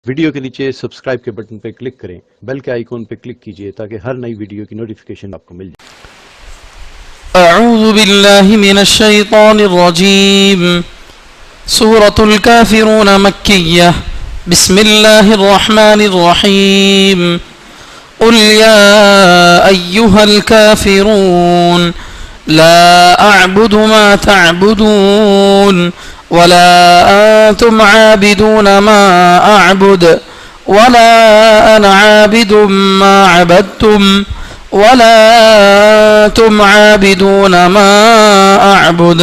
Video کے نیچے subscribe کے بٹن پہ کلک کریں، بیل کے آئیکن پہ کلک کیجئے تاکہ ہر نئی ویڈیو کی نوٹیفیکیشن آپ کو مل جائے۔ اعوذ باللہ من الشیطان الرجیم۔ سورة الكافرون مکیہ۔ بسم اللہ الرحمن الرحیم۔ قل یا ایہا الكافرون لا اعبد ما تعبدون ولا انتم عابدون ما اعبد ولا انا عابد ما عبدتم ولا انتم عابدون ما اعبد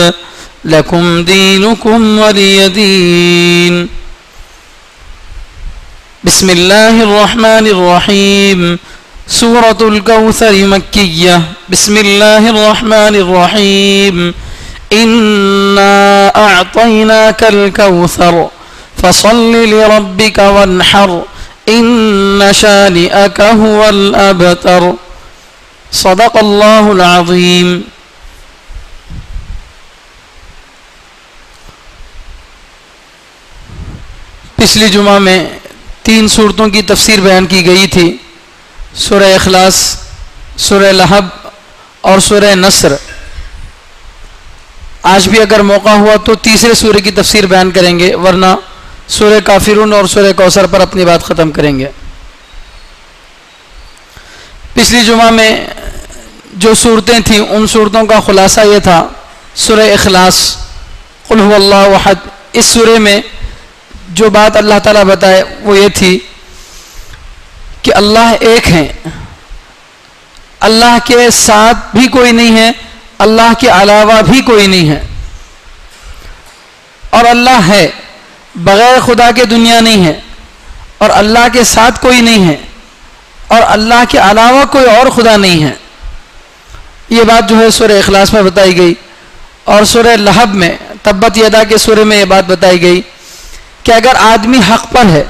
لكم دينكم ولي دين۔ بسم اللہ الرحمن الرحیم۔ سورة الكوثر مکیہ۔ بسم اللہ الرحمن الرحیم۔ انا اعطیناک الکوثر فصل لربک وانحر ان شانئک هو الابتر۔ صدق اللہ العظیم۔ پچھلی جمعہ میں 3 صورتوں کی تفسیر بیان کی گئی تھی، سورہ اخلاص، سورہ لہب اور سورہ نصر۔ آج بھی اگر موقع ہوا تو تیسرے سورہ کی تفسیر بیان کریں گے، ورنہ سورہ کافرون اور سورہ کوثر پر اپنی بات ختم کریں گے۔ پچھلی جمعہ میں جو صورتیں تھیں ان صورتوں کا خلاصہ یہ تھا۔ سورہ اخلاص، قل هو اللہ احد، اس سورہ میں جو بات اللہ تعالیٰ بتائے وہ یہ تھی کہ اللہ ایک ہیں، اللہ کے ساتھ بھی کوئی نہیں ہے، اللہ کے علاوہ بھی کوئی نہیں ہے، اور اللہ ہے، بغیر خدا کے دنیا نہیں ہے، اور اللہ کے ساتھ کوئی نہیں ہے، اور اللہ کے علاوہ کوئی اور خدا نہیں ہے۔ یہ بات جو ہے سورہ اخلاص میں بتائی گئی، اور سورہ لہب میں، تبت یدا کے سورہ میں یہ بات بتائی گئی کہ اگر آدمی حق پر ہے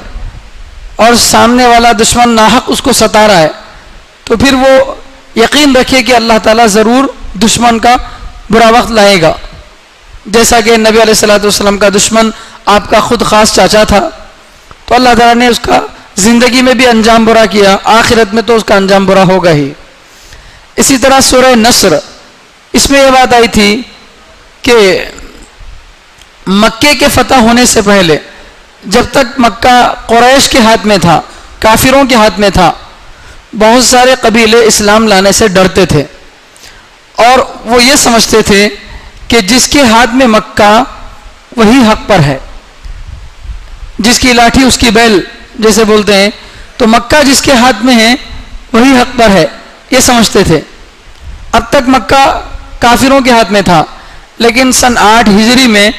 اور سامنے والا دشمن ناحق اس کو ستا رہا ہے تو پھر وہ یقین رکھے کہ اللہ تعالیٰ ضرور دشمن کا برا وقت لائے گا، جیسا کہ نبی علیہ الصلوۃ والسلام کا دشمن آپ کا خود خاص چاچا تھا، تو اللہ تعالیٰ نے اس کا زندگی میں بھی انجام برا کیا، آخرت میں تو اس کا انجام برا ہوگا ہی۔ اسی طرح سورہ نصر، اس میں یہ بات آئی تھی کہ مکے کے فتح ہونے سے پہلے جب تک مکہ قریش کے ہاتھ میں تھا، کافروں کے ہاتھ میں تھا، بہت سارے قبیلے اسلام لانے سے ڈرتے تھے، اور وہ یہ سمجھتے تھے کہ جس کے ہاتھ میں مکہ وہی حق پر ہے، جس کی لاٹھی اس کی بیل جیسے بولتے ہیں، تو مکہ جس کے ہاتھ میں ہے وہی حق پر ہے، یہ سمجھتے تھے۔ اب تک مکہ کافروں کے ہاتھ میں تھا، لیکن سن 8 ہجری میں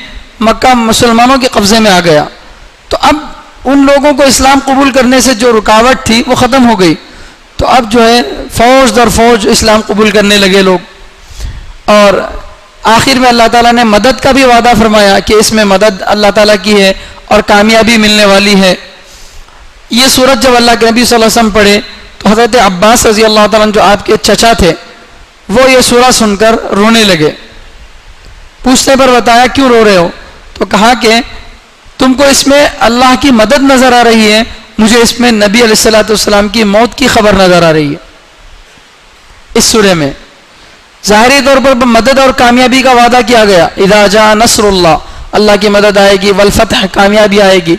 مکہ مسلمانوں کے قبضے میں آ گیا، تو اب ان لوگوں کو اسلام قبول کرنے سے جو رکاوٹ تھی وہ ختم ہو گئی، تو اب جو ہے فوج در فوج اسلام قبول کرنے لگے لوگ، اور آخر میں اللہ تعالیٰ نے مدد کا بھی وعدہ فرمایا کہ اس میں مدد اللہ تعالیٰ کی ہے اور کامیابی ملنے والی ہے۔ یہ سورت جب اللہ کے نبی صلی اللہ علیہ وسلم پڑھے تو حضرت عباس رضی اللہ تعالیٰ عنہ جو آپ کے چچا تھے وہ یہ سورہ سن کر رونے لگے۔ پوچھنے پر بتایا کیوں رو رہے ہو؟ تو کہا کہ تم کو اس میں اللہ کی مدد نظر آ رہی ہے، مجھے اس میں نبی علیہ الصلوۃ والسلام کی موت کی خبر نظر آ رہی ہے۔ اس سورہ میں ظاہری طور پر مدد اور کامیابی کا وعدہ کیا گیا، اذا جاء نصر اللہ، اللہ کی مدد آئے گی، والفتح، کامیابی آئے گی،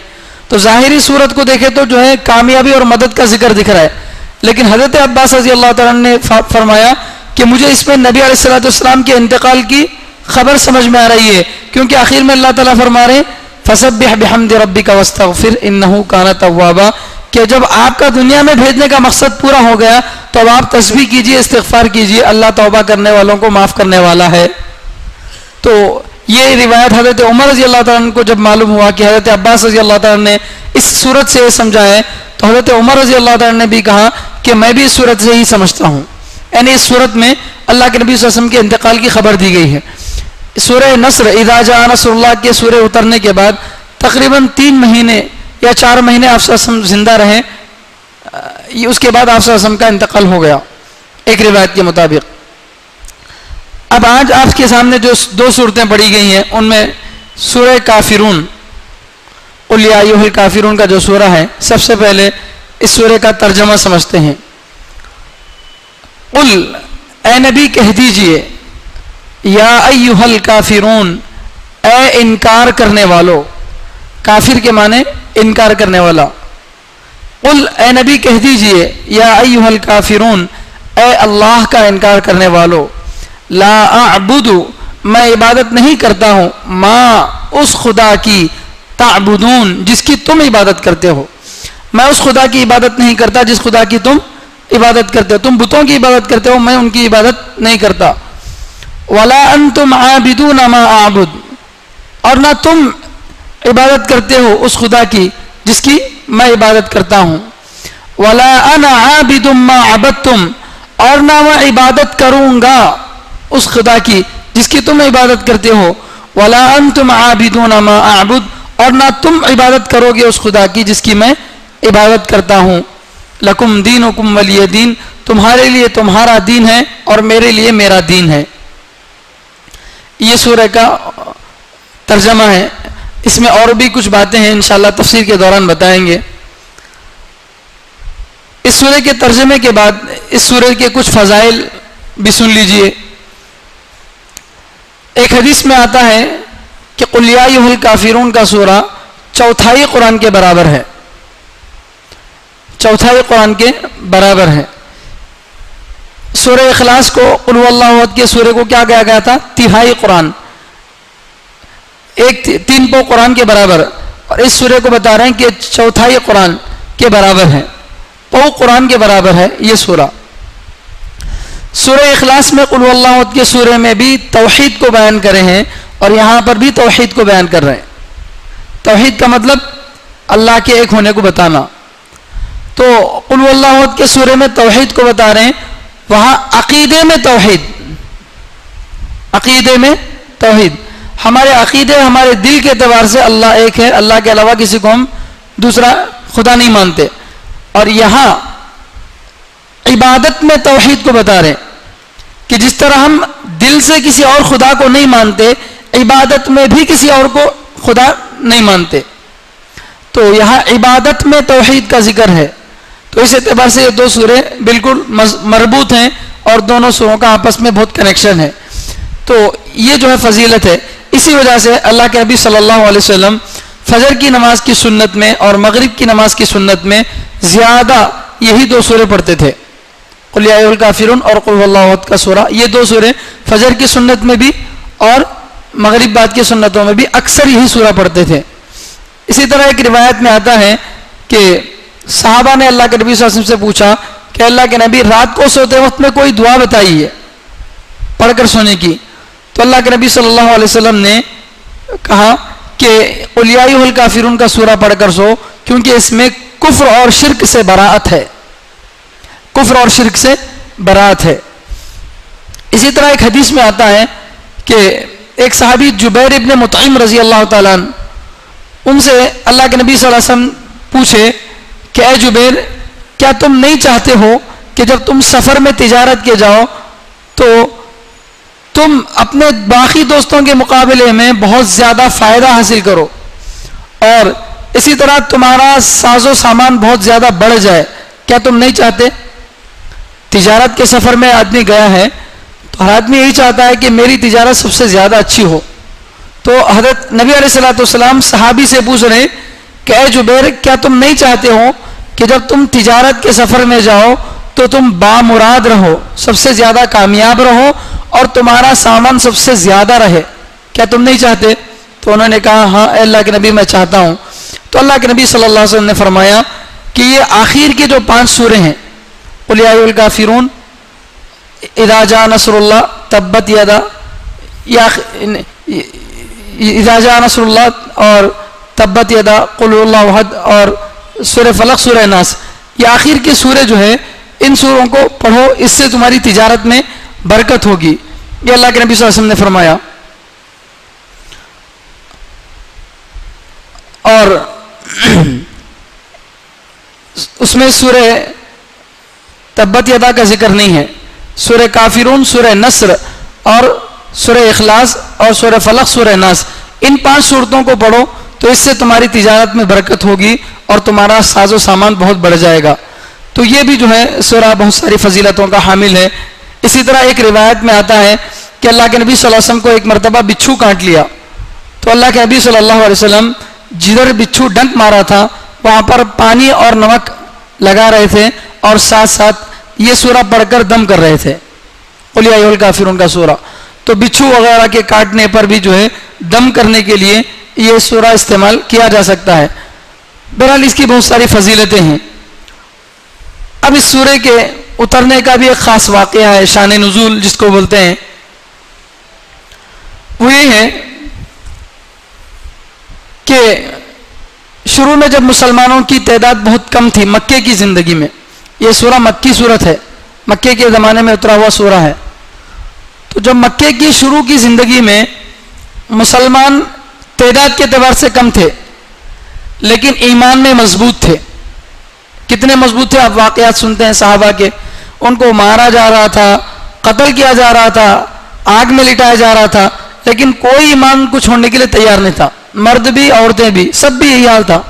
تو ظاہری صورت کو دیکھے تو جو ہے کامیابی اور مدد کا ذکر دکھ رہا ہے، لیکن حضرت عباس رضی اللہ تعالیٰ نے فرمایا کہ مجھے اس میں نبی علیہ الصلوۃ والسلام کے انتقال کی خبر سمجھ میں آ رہی ہے، کیونکہ آخر میں اللہ تعالیٰ فرما رہے ہیں فسبح بحمد ربک واستغفر انہ کان توابا، کہ جب آپ کا دنیا میں بھیجنے کا مقصد پورا ہو گیا تو اب آپ تسبیح کیجئے، استغفار کیجئے، اللہ توبہ کرنے والوں کو معاف کرنے والا ہے۔ تو یہ روایت حضرت عمر رضی اللہ تعالیٰ عنہ کو جب معلوم ہوا کہ حضرت عباس رضی اللہ تعالیٰ نے اس صورت سے یہ سمجھا ہے، تو حضرت عمر رضی اللہ تعالیٰ نے بھی کہا کہ میں بھی اس صورت سے ہی سمجھتا ہوں، یعنی اس صورت میں اللہ کے نبی صلی اللہ علیہ وسلم کے انتقال کی خبر دی گئی ہے۔ سورہ نصر، اذا جاء نصر اللہ کے سورہ اترنے کے بعد تقریباً 3 مہینے یا 4 مہینے آپ صلی اللہ علیہ وسلم زندہ رہے، اس کے بعد آپ صلی اللہ علیہ وسلم کا انتقال ہو گیا ایک روایت کے مطابق۔ اب آج آپ کے سامنے جو 2 صورتیں پڑھی گئی ہیں ان میں سورہ کافرون قل یا ایھا الکافرون کا جو سورہ ہے، سب سے پہلے اس سورہ کا ترجمہ سمجھتے ہیں۔ قل، اے نبی کہہ دیجئے، یا ایھا الکافرون، اے انکار کرنے والو، کافر کے معنی انکار کرنے والا۔ قل، اے نبی کہہ دیجئے، یا ایھا الکافرون، اے اللہ کا انکار کرنے والو، لا اعبد، میں عبادت نہیں کرتا ہوں، ما، اس خدا کی، تعبدون، جس کی تم عبادت کرتے ہو، میں اس خدا کی عبادت نہیں کرتا جس خدا کی تم عبادت کرتے ہو۔ تم بتوں کی عبادت کرتے ہو، میں ان کی عبادت نہیں کرتا۔ ولا انتم عابدون ما اعبد، اور نہ تم عبادت کرتے ہو اس خدا کی جس کی میں عبادت کرتا ہوں۔ ولا انا عابد ما عبدتم، اور نہ میں عبادت کروں گا اس خدا کی جس کی تم عبادت کرتے ہو۔ ولا انتم عابدون ما اعبد، اور نہ تم عبادت کرو گے اس خدا کی جس کی میں عبادت کرتا ہوں۔ لکم دینکم ولی دین، تمہارے لیے تمہارا دین ہے اور میرے لیے میرا دین ہے۔ یہ سورہ کا ترجمہ ہے، اس میں اور بھی کچھ باتیں ہیں، انشاءاللہ تفسیر کے دوران بتائیں گے۔ اس سورہ کے ترجمے کے بعد اس سورہ کے کچھ فضائل بھی سن لیجئے۔ ایک حدیث میں آتا ہے کہ قل یا ایھا الکافرون کا سورہ چوتھائی قرآن کے برابر ہے، چوتھائی قرآن کے برابر ہے۔ سورہ اخلاص کو، قل ھو اللہ احد کے سورہ کو کیا کہا گیا تھا؟ تہائی قرآن، ایک 3 پو قرآن کے برابر، اور اس سورہ کو بتا رہے ہیں کہ چوتھائی قرآن کے برابر ہے، پو قرآن کے برابر ہے یہ سورہ۔ سورہ اخلاص میں قل ھو اللہ احد کے سورہ میں بھی توحید کو بیان کرے ہیں، اور یہاں پر بھی توحید کو بیان کر رہے ہیں۔ توحید کا مطلب اللہ کے ایک ہونے کو بتانا۔ تو قل ھو اللہ احد کے سورہ میں توحید کو بتا رہے ہیں، وہاں عقیدے میں توحید، عقیدے میں توحید، ہمارے عقیدے، ہمارے دل کے اعتبار سے اللہ ایک ہے، اللہ کے علاوہ کسی کو ہم دوسرا خدا نہیں مانتے۔ اور یہاں عبادت میں توحید کو بتا رہے ہیں کہ جس طرح ہم دل سے کسی اور خدا کو نہیں مانتے، عبادت میں بھی کسی اور کو خدا نہیں مانتے۔ تو یہاں عبادت میں توحید کا ذکر ہے، تو اس اعتبار سے یہ 2 سورے بالکل مربوط ہیں اور دونوں سوروں کا آپس میں بہت کنیکشن ہے۔ تو یہ جو ہے فضیلت ہے، اسی وجہ سے اللہ کے نبی صلی اللہ علیہ وسلم فجر کی نماز کی سنت میں اور مغرب کی نماز کی سنت میں زیادہ یہی 2 سورے پڑھتے تھے، قل یا ایھا الکافرون اور قل ھو اللہ احد کا سورہ۔ یہ 2 سورے فجر کی سنت میں بھی اور مغرب بعد کی سنتوں میں بھی اکثر یہی سورہ پڑھتے تھے۔ اسی طرح ایک روایت میں آتا ہے کہ صحابہ نے اللہ کے نبی صلی اللہ علیہ وسلم سے پوچھا کہ اللہ کے نبی رات کو سوتے وقت میں کوئی دعا بتائیے پڑھ کر سونے کی، تو اللہ کے نبی صلی اللہ علیہ وسلم نے کہا کہ قل یا ایھا الکافرون کا سورہ پڑھ کر سو، کیونکہ اس میں کفر اور شرک سے براءت ہے، کفر اور شرک سے براءت ہے۔ اسی طرح ایک حدیث میں آتا ہے کہ ایک صحابی جبیر ابن مطعم رضی اللہ تعالیٰ عنہ، ان سے اللہ کے نبی صلی اللہ علیہ وسلم پوچھے کہ اے جبیر، کیا تم نہیں چاہتے ہو کہ جب تم سفر میں تجارت کے جاؤ تو تم اپنے باقی دوستوں کے مقابلے میں بہت زیادہ فائدہ حاصل کرو، اور اسی طرح تمہارا ساز و سامان بہت زیادہ بڑھ جائے، کیا تم نہیں چاہتے؟ تجارت کے سفر میں آدمی گیا ہے تو ہر آدمی یہی چاہتا ہے کہ میری تجارت سب سے زیادہ اچھی ہو۔ تو حضرت نبی علیہ الصلوۃ والسلام صحابی سے پوچھ رہے کہ اے جبیر، کیا تم نہیں چاہتے ہو کہ جب تم تجارت کے سفر میں جاؤ تو تم بامراد رہو، سب سے زیادہ کامیاب رہو اور تمہارا سامان سب سے زیادہ رہے، کیا تم نہیں چاہتے؟ تو انہوں نے کہا ہاں اے اللہ کے نبی، میں چاہتا ہوں۔ تو اللہ کے نبی صلی اللہ علیہ وسلم نے فرمایا کہ یہ آخر کی جو 5 سورے ہیں، قل یا ایھا الکافرون، اذا جاء نصر اللہ، تبت یدا، اذا جاء نصر اللہ اور تبت یدا، قل ھو اللہ احد اور سورہ فلق، سورہ ناس، یہ آخر کے سورے جو ہے، ان سوروں کو پڑھو، اس سے تمہاری تجارت میں برکت ہوگی، یہ اللہ کے نبی صلی اللہ علیہ وسلم نے فرمایا۔ اور اس میں سورہ تبت یدا کا ذکر نہیں ہے، سورہ کافرون، سورہ نصر اور سورہ اخلاص اور سورہ فلق، سورہ ناس، ان 5 صورتوں کو پڑھو تو اس سے تمہاری تجارت میں برکت ہوگی اور تمہارا ساز و سامان بہت بڑھ جائے گا. تو یہ بھی جو ہے سورہ بہت ساری فضیلتوں کا حامل ہے. اسی طرح ایک روایت میں آتا ہے کہ اللہ کے نبی صلی اللہ علیہ وسلم کو ایک مرتبہ بچھو کاٹ لیا, تو اللہ کے نبی صلی اللہ علیہ وسلم جدھر بچھو ڈنک مارا تھا وہاں پر پانی اور نمک لگا رہے تھے اور ساتھ ساتھ یہ سورہ پڑھ کر دم کر رہے تھے, قل یا ایھا الکافرون کا سورہ. تو بچھو وغیرہ کے کاٹنے پر بھی جو ہے دم کرنے کے لیے یہ سورہ استعمال کیا جا سکتا ہے. بہرحال اس کی بہت ساری فضیلتیں ہیں. اب اس سورے کے اترنے کا بھی ایک خاص واقعہ ہے, شان نزول جس کو بولتے ہیں. وہ یہ ہے کہ شروع میں جب مسلمانوں کی تعداد بہت کم تھی مکے کی زندگی میں, یہ سورہ مکی صورت ہے, مکے کے زمانے میں اترا ہوا سورہ ہے. تو جب مکے کی شروع کی زندگی میں مسلمان تعداد کے اعتبار سے کم تھے لیکن ایمان میں مضبوط تھے. کتنے مضبوط تھے آپ واقعات سنتے ہیں صحابہ کے, ان کو مارا جا رہا تھا, قتل کیا جا رہا تھا, آگ میں لٹایا جا رہا تھا, لیکن کوئی ایمان کو چھوڑنے کے لیے تیار نہیں تھا, مرد بھی عورتیں بھی, سب بھی یہی حال تھا.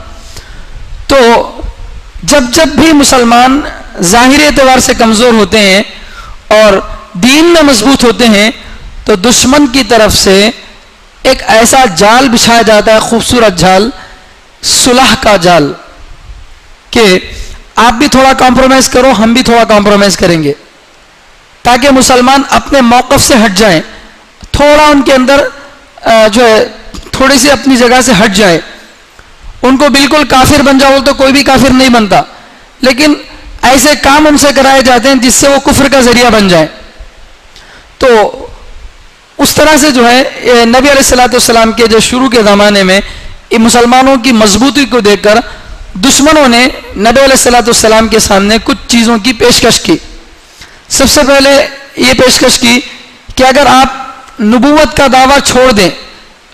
تو جب بھی مسلمان ظاہری اعتبار سے کمزور ہوتے ہیں اور دین میں مضبوط ہوتے ہیں تو دشمن کی طرف سے ایک ایسا جال بچھایا جاتا ہے, خوبصورت جال, صلح کا جال, کہ آپ بھی تھوڑا کمپرومائز کرو ہم بھی تھوڑا کمپرومائز کریں گے, تاکہ مسلمان اپنے موقف سے ہٹ جائیں, تھوڑا ان کے اندر جو ہے تھوڑی سی اپنی جگہ سے ہٹ جائے. ان کو بالکل کافر بن جاؤ تو کوئی بھی کافر نہیں بنتا, لیکن ایسے کام ان سے کرائے جاتے ہیں جس سے وہ کفر کا ذریعہ بن جائیں. تو اس طرح سے جو ہے نبی علیہ الصلوۃ والسلام کے جو شروع کے زمانے میں مسلمانوں کی مضبوطی کو دیکھ کر دشمنوں نے نبی علیہ الصلوۃ والسلام کے سامنے کچھ چیزوں کی پیشکش کی. سب سے پہلے یہ پیشکش کی کہ اگر آپ نبوت کا دعویٰ چھوڑ دیں,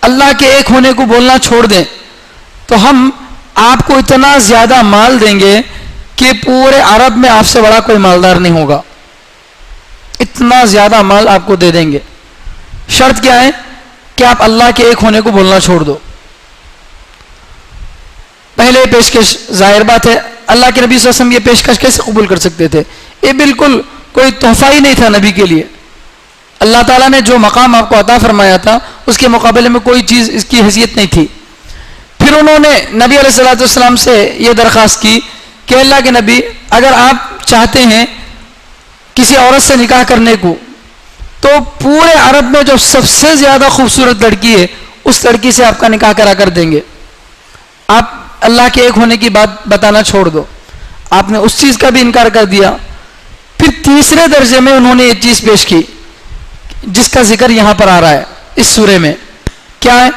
اللہ کے ایک ہونے کو بولنا چھوڑ دیں, تو ہم آپ کو اتنا زیادہ مال دیں گے کہ پورے عرب میں آپ سے بڑا کوئی مالدار نہیں ہوگا, اتنا زیادہ مال آپ کو دے دیں گے. شرط کیا ہے کہ آپ اللہ کے ایک ہونے کو بولنا چھوڑ دو. پہلے پیشکش, ظاہر بات ہے اللہ کے نبی صلی اللہ علیہ وسلم یہ پیشکش کیسے قبول کر سکتے تھے؟ یہ بالکل کوئی تحفہ ہی نہیں تھا نبی کے لیے. اللہ تعالیٰ نے جو مقام آپ کو عطا فرمایا تھا اس کے مقابلے میں کوئی چیز اس کی حیثیت نہیں تھی. پھر انہوں نے نبی علیہ الصلوۃ والسلام سے یہ درخواست کی کہ اللہ کے نبی اگر آپ چاہتے ہیں کسی عورت سے نکاح کرنے کو تو پورے عرب میں جو سب سے زیادہ خوبصورت لڑکی ہے اس لڑکی سے آپ کا نکاح کرا کر دیں گے, آپ اللہ کے ایک ہونے کی بات بتانا چھوڑ دو. آپ نے اس چیز کا بھی انکار کر دیا. پھر تیسرے درجے میں انہوں نے یہ چیز پیش کی جس کا ذکر یہاں پر آ رہا ہے اس سورے میں. کیا ہے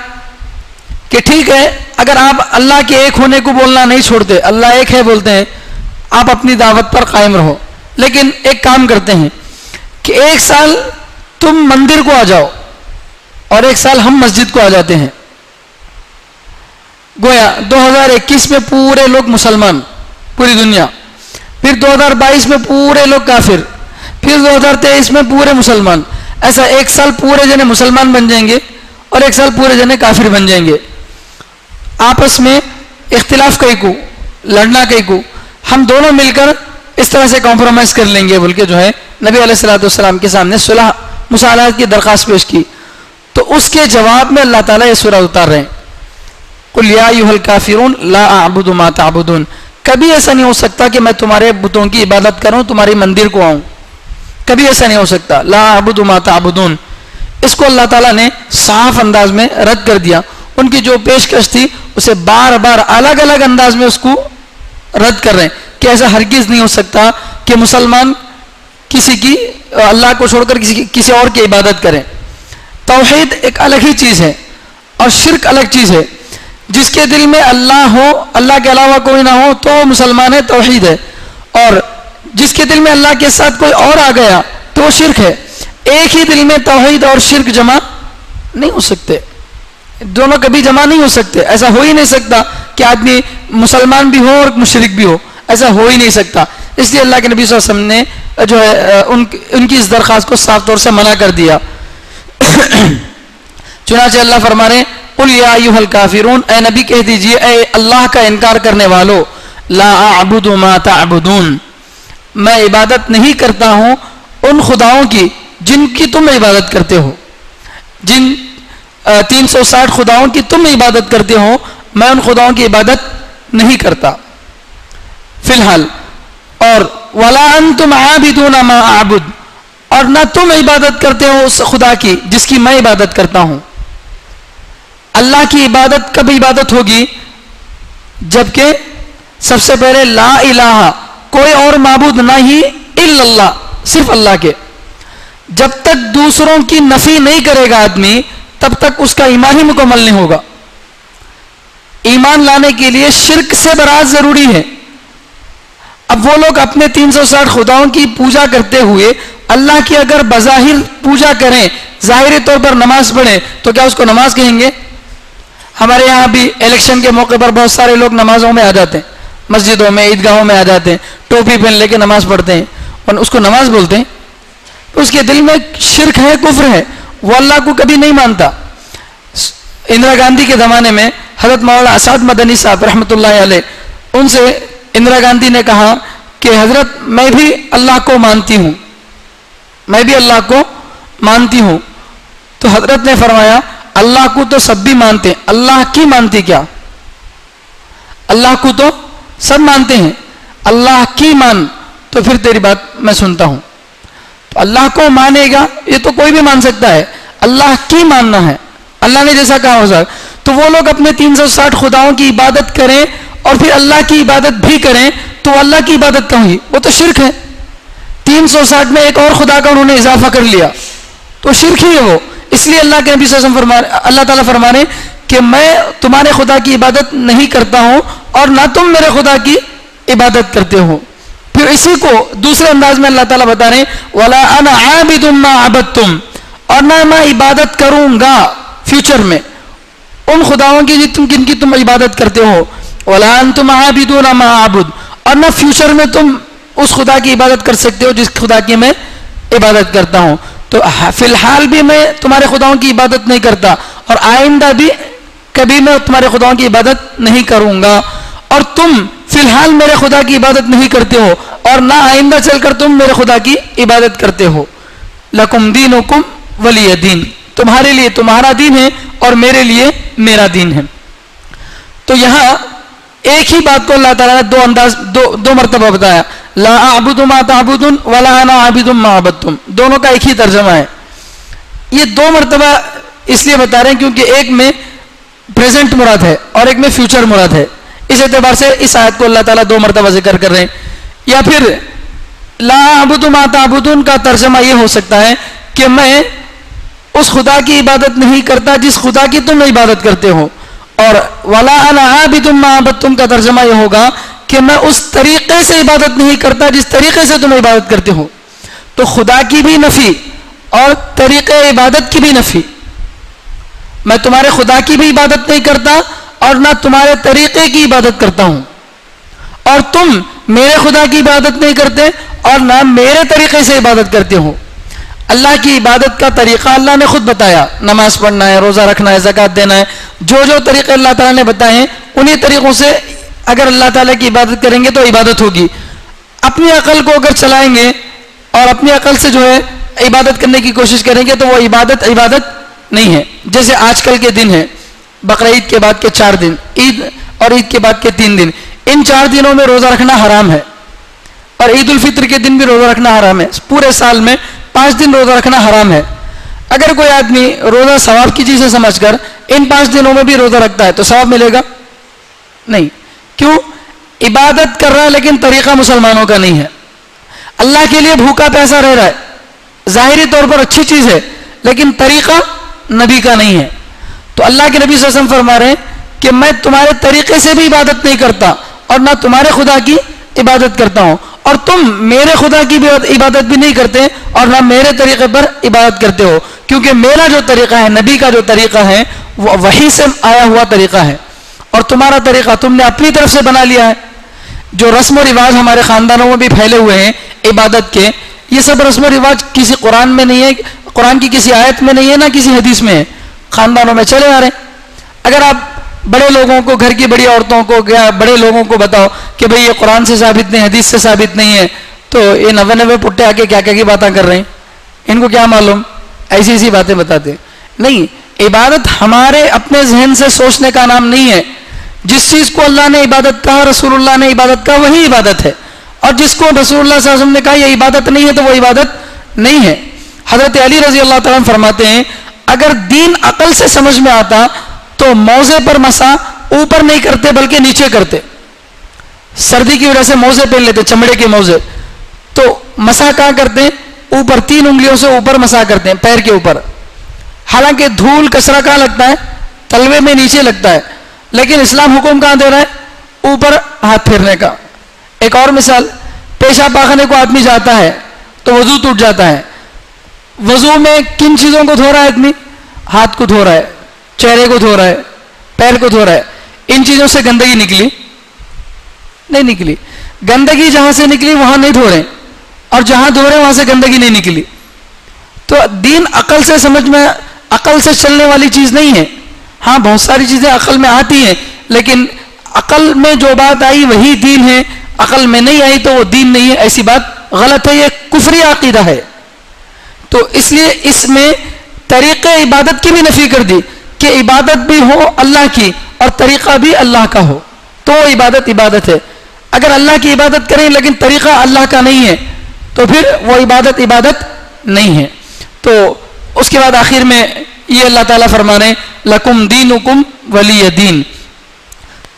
کہ ٹھیک ہے اگر آپ اللہ کے ایک ہونے کو بولنا نہیں چھوڑتے, اللہ ایک ہے بولتے ہیں, آپ اپنی دعوت پر قائم رہو, لیکن ایک کام کرتے ہیں کہ ایک سال تم مندر کو آ جاؤ اور ایک سال ہم مسجد کو آ جاتے ہیں. گویا 2021 میں پورے لوگ مسلمان, پوری دنیا, پھر 2022 میں پورے لوگ کافر, پھر 2023 میں پورے مسلمان. ایسا ایک سال پورے جنے مسلمان بن جائیں گے اور ایک سال پورے جنے کافر بن جائیں گے. آپس میں اختلاف کئی کو, لڑنا کئی کو, ہم دونوں مل کر اس طرح سے کمپرومائز کر لیں گے بول کے جو ہے نبی علیہ الصلوۃ والسلام کے سامنے صلح مصالحت کی درخواست پیش کی. تو اس کے جواب میں اللہ تعالیٰ یہ سورہ اتار رہے ہیں, قل یا ایھا الکافرون لا اعبد ما تعبدون. کبھی ایسا نہیں ہو سکتا کہ میں تمہارے بتوں کی عبادت کروں, تمہاری مندر کو آؤں, کبھی ایسا نہیں ہو سکتا. لا اعبد ما تعبدون, اس کو اللہ تعالیٰ نے صاف انداز میں رد کر دیا. ان کی جو پیشکش تھی اسے بار بار الگ الگ انداز میں اس کو رد کر رہے ہیں کہ ایسا ہرگز نہیں ہو سکتا کہ مسلمان کسی کی اللہ کو چھوڑ کر کسی اور کی عبادت کریں. توحید ایک الگ ہی چیز ہے اور شرک الگ چیز ہے. جس کے دل میں اللہ ہو, اللہ کے علاوہ کوئی نہ ہو تو مسلمان ہے, توحید ہے. اور جس کے دل میں اللہ کے ساتھ کوئی اور آ گیا تو وہ شرک ہے. ایک ہی دل میں توحید اور شرک جمع نہیں ہو سکتے, دونوں کبھی جمع نہیں ہو سکتے. ایسا ہو ہی نہیں سکتا کہ آدمی مسلمان بھی ہو اور مشرک بھی ہو, ایسا ہو ہی نہیں سکتا. اس لیے اللہ کے نبی صلی اللہ علیہ وسلم نے جو ہے ان کی اس درخواست کو صاف طور سے منع کر دیا. چنانچہ اللہ فرما رہے قل یا ایھا الکافرون، اے نبی کہہ دیجئے اے اللہ کا انکار کرنے والو، لا اعبد ما تعبدون، میں عبادت نہیں کرتا ہوں ان خداؤں کی جن کی تم عبادت کرتے ہو، جن 360 خداؤں کی تم عبادت کرتے ہو، میں ان خداؤں کی عبادت نہیں کرتا فی الحال. اور ولا انتم عابدون ما اعبد، اور نہ تم عبادت کرتے ہو اس خدا کی جس کی میں عبادت کرتا ہوں. اللہ کی عبادت کب عبادت ہوگی؟ جبکہ سب سے پہلے لا الہ، کوئی اور معبود نہیں الا اللہ، صرف اللہ کے. جب تک دوسروں کی نفی نہیں کرے گا آدمی تب تک اس کا ایمان ہی مکمل نہیں ہوگا. ایمان لانے کے لیے شرک سے برات ضروری ہے. اب وہ لوگ اپنے 360 خداؤں کی پوجا کرتے ہوئے اللہ کی اگر بظاہر پوجا کریں، ظاہری طور پر نماز پڑھیں، تو کیا اس کو نماز کہیں گے؟ ہمارے یہاں بھی الیکشن کے موقع پر بہت سارے لوگ نمازوں میں آ جاتے ہیں، مسجدوں میں، عیدگاہوں میں آ جاتے ہیں، ٹوپی پہن لے کے نماز پڑھتے ہیں اور اس کو نماز بولتے ہیں. اس کے دل میں شرک ہے، کفر ہے، وہ اللہ کو کبھی نہیں مانتا. اندرا گاندھی کے زمانے میں حضرت مولانا اسعد مدنی صاحب رحمۃ اللہ علیہ، ان سے اندرا گاندھی نے کہا کہ حضرت میں بھی اللہ کو مانتی ہوں، میں بھی اللہ کو مانتی ہوں. تو حضرت نے فرمایا اللہ کو تو سب بھی مانتے ہیں، اللہ کی مانتی کیا؟ اللہ کو تو سب مانتے ہیں، اللہ کی مان، تو پھر تیری بات میں سنتا ہوں. تو اللہ کو مانے گا یہ تو کوئی بھی مان سکتا ہے، اللہ کی ماننا ہے، اللہ نے جیسا کہا ہو سکتا. تو وہ لوگ اپنے 360 خداؤں کی عبادت کریں اور پھر اللہ کی عبادت بھی کریں تو اللہ کی عبادت کہوں گی، وہ تو شرک ہے. 360 میں ایک اور خدا کا انہوں نے اضافہ کر لیا تو شرک ہی ہے وہ. اس لیے اللہ کے نبی صلی اللہ علیہ وسلم اللہ تعالیٰ فرما رہے کہ میں تمہارے خدا کی عبادت نہیں کرتا ہوں اور نہ تم میرے خدا کی عبادت کرتے ہو. پھر اسی کو دوسرے انداز میں اللہ تعالیٰ بتا رہے ہیں وَلَا أَنَا عَابِدٌ مَا عَبَدتُّمْ، اور نہ میں عبادت کروں گا فیوچر میں ان خداؤں کی جن کی تم عبادت کرتے ہو. وَلَا أَنْتُمْ عَابِدُونَ مَا أَعْبُدُ، اور نہ فیوچر میں تم اس خدا کی عبادت کر سکتے ہو جس خدا کی میں عبادت کرتا ہوں. تو فی الحال بھی میں تمہارے خداؤں کی عبادت نہیں کرتا اور آئندہ بھی کبھی میں تمہارے خداؤں کی عبادت نہیں کروں گا. اور تم فی الحال میرے خدا کی عبادت نہیں کرتے ہو اور نہ آئندہ چل کر تم میرے خدا کی عبادت کرتے ہو. لکم دینکم ولی دین، تمہارے لیے تمہارا دین ہے اور میرے لیے میرا دین ہے. تو یہاں ایک ہی بات کو اللہ تعالیٰ نے دو مرتبہ بتایا، لا اعبد ما تعبدون ولا انا عابد ما عبدتم، دونوں کا ایک ہی ترجمہ ہے. یہ 2 مرتبہ اس لیے بتا رہے ہیں کیونکہ ایک میں پریزنٹ مراد ہے اور ایک میں فیوچر مراد ہے. اس اعتبار سے اس آیت کو اللہ تعالیٰ 2 مرتبہ ذکر کر رہے ہیں. یا پھر لا اعبد ما تعبدون کا ترجمہ یہ ہو سکتا ہے کہ میں اس خدا کی عبادت نہیں کرتا جس خدا کی تم عبادت کرتے ہو. اور ولا انا عابد ما عبدتم کا ترجمہ یہ ہوگا کہ میں اس طریقے سے عبادت نہیں کرتا جس طریقے سے تم عبادت کرتے ہو. تو خدا کی بھی نفی اور طریقے عبادت کی بھی نفی. میں تمہارے خدا کی بھی عبادت نہیں کرتا اور نہ تمہارے طریقے کی عبادت کرتا ہوں، اور تم میرے خدا کی عبادت نہیں کرتے اور نہ میرے طریقے سے عبادت کرتے ہو. اللہ کی عبادت کا طریقہ اللہ نے خود بتایا، نماز پڑھنا ہے، روزہ رکھنا ہے، زکوٰۃ دینا ہے. جو طریقے اللہ تعالیٰ نے بتائے ہیں انہی طریقوں سے اگر اللہ تعالیٰ کی عبادت کریں گے تو عبادت ہوگی. اپنی عقل کو اگر چلائیں گے اور اپنی عقل سے جو ہے عبادت کرنے کی کوشش کریں گے تو وہ عبادت نہیں ہے. جیسے آج کل کے دن ہے، بقرعید کے بعد کے 4 دن، عید اور عید کے بعد کے 3 دن، ان 4 دنوں میں روزہ رکھنا حرام ہے اور عید الفطر کے دن بھی روزہ رکھنا حرام ہے. پورے سال میں 5 دن روزہ رکھنا حرام ہے. اگر کوئی آدمی روزہ ثواب کی چیزیں سمجھ کر ان 5 دنوں میں بھی روزہ رکھتا ہے تو ثواب ملے گا نہیں. کیوں؟ عبادت کر رہا ہے لیکن طریقہ مسلمانوں کا نہیں ہے. اللہ کے لیے بھوکا پیسہ رہ رہا ہے، ظاہری طور پر اچھی چیز ہے لیکن طریقہ نبی کا نہیں ہے. تو اللہ کے نبی صلی اللہ علیہ وسلم فرما رہے ہیں کہ میں تمہارے طریقے سے بھی عبادت نہیں کرتا اور نہ تمہارے خدا کی عبادت کرتا ہوں، اور تم میرے خدا کی عبادت بھی نہیں کرتے اور نہ میرے طریقے پر عبادت کرتے ہو. کیونکہ میرا جو طریقہ ہے، نبی کا جو طریقہ ہے، وہ وحی سے آیا ہوا طریقہ ہے اور تمہارا طریقہ تم نے اپنی طرف سے بنا لیا ہے. جو رسم و رواج ہمارے خاندانوں میں بھی پھیلے ہوئے ہیں عبادت کے، یہ سب رسم و رواج کسی قرآن میں نہیں ہے، قرآن کی کسی آیت میں نہیں ہے، نہ کسی حدیث میں ہے، خاندانوں میں چلے آ رہے ہیں. اگر آپ بڑے لوگوں کو, گھر کی بڑی عورتوں کو یا بڑے لوگوں کو بتاؤ کہ بھئی یہ قرآن سے ثابت نہیں, حدیث سے ثابت نہیں ہے, تو یہ 99 پٹے آ کے کیا کیا کی باتیں کر رہے ہیں, ان کو کیا معلوم, ایسی ایسی باتیں بتاتے. نہیں, عبادت ہمارے اپنے ذہن سے سوچنے کا نام نہیں ہے. جس چیز کو اللہ نے عبادت کہا, رسول اللہ نے عبادت کہا, وہی عبادت ہے. اور جس کو رسول اللہ صلی اللہ علیہ وسلم نے کہا یہ عبادت نہیں ہے تو وہ عبادت نہیں ہے. حضرت علی رضی اللہ تعالیٰ عنہ فرماتے ہیں اگر دین عقل سے سمجھ میں آتا تو موزے پر مسا اوپر نہیں کرتے بلکہ نیچے کرتے. سردی کی وجہ سے موزے پہن لیتے, چمڑے کے موزے, تو مسا کہاں کرتے ہیں, اوپر, 3 انگلیوں سے اوپر مسا کرتے ہیں پیر کے اوپر. حالانکہ دھول کچرا کہاں لگتا ہے, تلوے میں نیچے لگتا ہے, لیکن اسلام حکم کہاں دے رہا ہے, اوپر ہاتھ پھیرنے کا. ایک اور مثال, پیشاب پاخانے کو آدمی جاتا ہے تو وضو ٹوٹ جاتا ہے. وضو میں کن چیزوں کو دھو رہا ہے آدمی, ہاتھ کو دھو رہا ہے, چہرے کو دھو رہا ہے, پیر کو دھو رہا ہے. ان چیزوں سے گندگی نکلی نہیں نکلی. گندگی جہاں سے نکلی وہاں نہیں دھو رہے, اور جہاں دھو رہے وہاں سے گندگی نہیں نکلی. تو دین عقل سے سمجھ میں, عقل سے چلنے والی چیز نہیں ہے. ہاں بہت ساری چیزیں عقل میں آتی ہیں, لیکن عقل میں جو بات آئی وہی دین ہے, عقل میں نہیں آئی تو وہ دین نہیں ہے. ایسی بات غلط ہے, یہ کفری عقیدہ ہے. تو اس لیے اس میں طریقے عبادت کی بھی نفی کر دی کہ عبادت بھی ہو اللہ کی اور طریقہ بھی اللہ کا ہو تو وہ عبادت ہے. اگر اللہ کی عبادت کریں لیکن طریقہ اللہ کا نہیں ہے تو پھر وہ عبادت نہیں ہے. تو اس کے بعد آخر میں یہ اللہ تعالیٰ فرما رہے ہیں لکم دینکم ولی دین,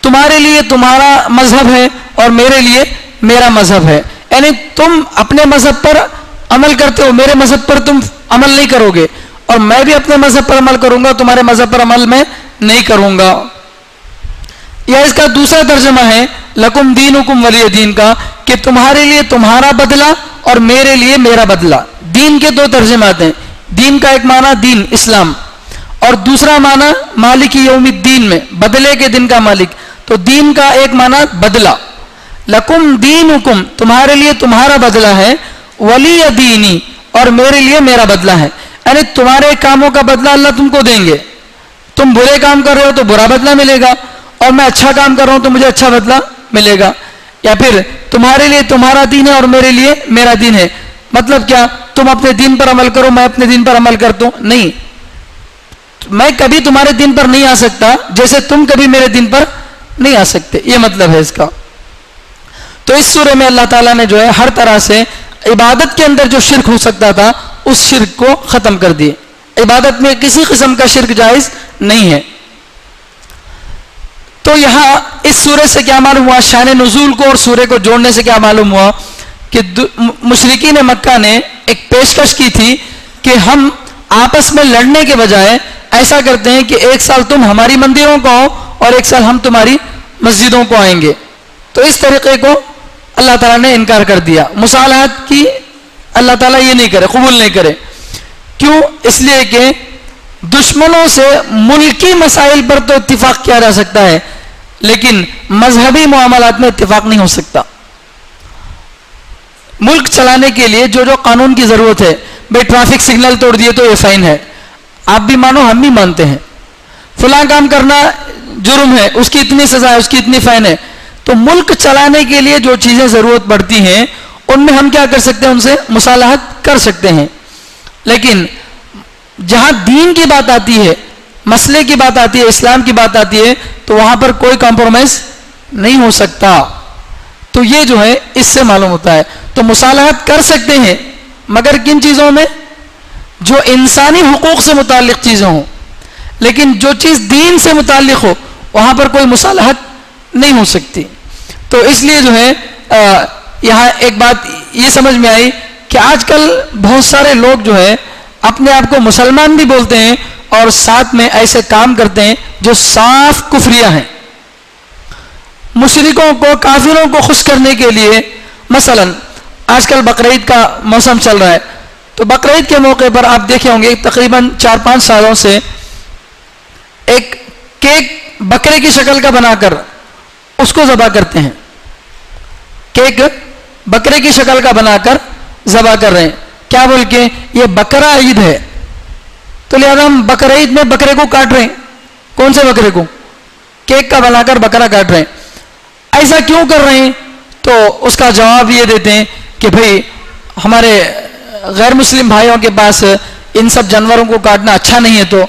تمہارے لیے تمہارا مذہب ہے اور میرے لیے میرا مذہب ہے. یعنی تم اپنے مذہب پر عمل کرتے ہو, میرے مذہب پر تم عمل نہیں کرو گے, اور میں بھی اپنے مذہب پر عمل کروں گا, تمہارے مذہب پر عمل میں نہیں کروں گا. یا اس کا دوسرا ترجمہ ہے لکم دینکم ولی دین کا, کہ تمہارے لیے تمہارا بدلہ اور میرے لیے میرا بدلہ. دین کے 2 ترجمات ہیں. دین کا ایک معنی دین اسلام, اور دوسرا معنی مالک یوم الدین میں بدلے کے دن کا مالک. تو دین کا ایک معنی بدلہ, لکم دینکم تمہارے لیے تمہارا بدلہ ہے, ولی دینی اور میرے لیے میرا بدلہ ہے. یعنی تمہارے کاموں کا بدلہ اللہ تم کو دیں گے. تم برے کام کر رہے ہو تو برا بدلہ ملے گا, اور میں اچھا کام کر رہا ہوں تو مجھے اچھا بدلہ ملے گا. یا پھر تمہارے لیے تمہارا دین ہے اور میرے لیے میرا دین ہے. مطلب کیا, تم اپنے دین پر عمل کرو, میں اپنے دین پر عمل کرتا ہوں, نہیں. میں کبھی تمہارے دین پر نہیں آ سکتا جیسے تم کبھی میرے دین پر نہیں آ سکتے, یہ مطلب ہے اس کا. تو اس سورہ میں اللہ تعالیٰ نے جو ہے ہر طرح سے عبادت کے اندر جو شرک ہو سکتا تھا اس شرک کو ختم کر دیے. عبادت میں کسی قسم کا شرک جائز نہیں ہے. تو یہاں اس سورہ سے کیا معلوم ہوا, شان نزول کو اور سورہ کو جوڑنے سے کیا معلوم ہوا کہ مشرکین مکہ نے ایک پیشکش کی تھی کہ ہم آپس میں لڑنے کے بجائے ایسا کرتے ہیں کہ ایک سال تم ہماری مندروں کو آؤ اور ایک سال ہم تمہاری مسجدوں کو آئیں گے. تو اس طریقے کو اللہ تعالیٰ نے انکار کر دیا. مصالحت کی اللہ تعالیٰ یہ نہیں کرے, قبول نہیں کرے. کیوں؟ اس لیے کہ دشمنوں سے ملکی مسائل پر تو اتفاق کیا جا سکتا ہے, لیکن مذہبی معاملات میں اتفاق نہیں ہو سکتا. ملک چلانے کے لیے جو جو قانون کی ضرورت ہے, بھائی ٹریفک سگنل توڑ دیے تو یہ فائن ہے, آپ بھی مانو ہم بھی مانتے ہیں. فلاں کام کرنا جرم ہے, اس کی اتنی سزا ہے, اس کی اتنی فائن ہے. تو ملک چلانے کے لیے جو چیزیں ضرورت پڑتی ہیں ان میں ہم کیا کر سکتے ہیں, ان سے مصالحت کر سکتے ہیں. لیکن جہاں دین کی بات آتی ہے, مسئلے کی بات آتی ہے, اسلام کی بات آتی ہے, تو وہاں پر کوئی کمپرومائز نہیں ہو سکتا. تو یہ جو ہے اس سے معلوم ہوتا ہے. تو مصالحت کر سکتے ہیں مگر کن چیزوں میں, جو انسانی حقوق سے متعلق چیزیں ہوں. لیکن جو چیز دین سے متعلق ہو وہاں پر کوئی مصالحت نہیں ہو سکتی. تو اس لیے جو ہے یہاں ایک بات یہ سمجھ میں آئی کہ آج کل بہت سارے لوگ جو ہے اپنے آپ کو مسلمان بھی بولتے ہیں اور ساتھ میں ایسے کام کرتے ہیں جو صاف کفریہ ہیں. مشرکوں کو, کافروں کو خوش کرنے کے لیے, مثلا آج کل بقرعید کا موسم چل رہا ہے, تو بقرعید کے موقع پر آپ دیکھے ہوں گے تقریباً 4-5 سالوں سے ایک کیک بکرے کی شکل کا بنا کر اس کو ذبح کرتے ہیں. کیک بکرے کی شکل کا بنا کر ذبح کر رہے ہیں, کیا بول کے, یہ بقرہ عید ہے تو لہذا ہم بقرہ عید میں بکرے کو کاٹ رہے ہیں. کون سے بکرے کو؟ کیک کا بنا کر بکرا کاٹ رہے ہیں. ایسا کیوں کر رہے ہیں؟ تو اس کا جواب یہ دیتے ہیں کہ بھئی ہمارے غیر مسلم بھائیوں کے پاس ان سب جانوروں کو کاٹنا اچھا نہیں ہے، تو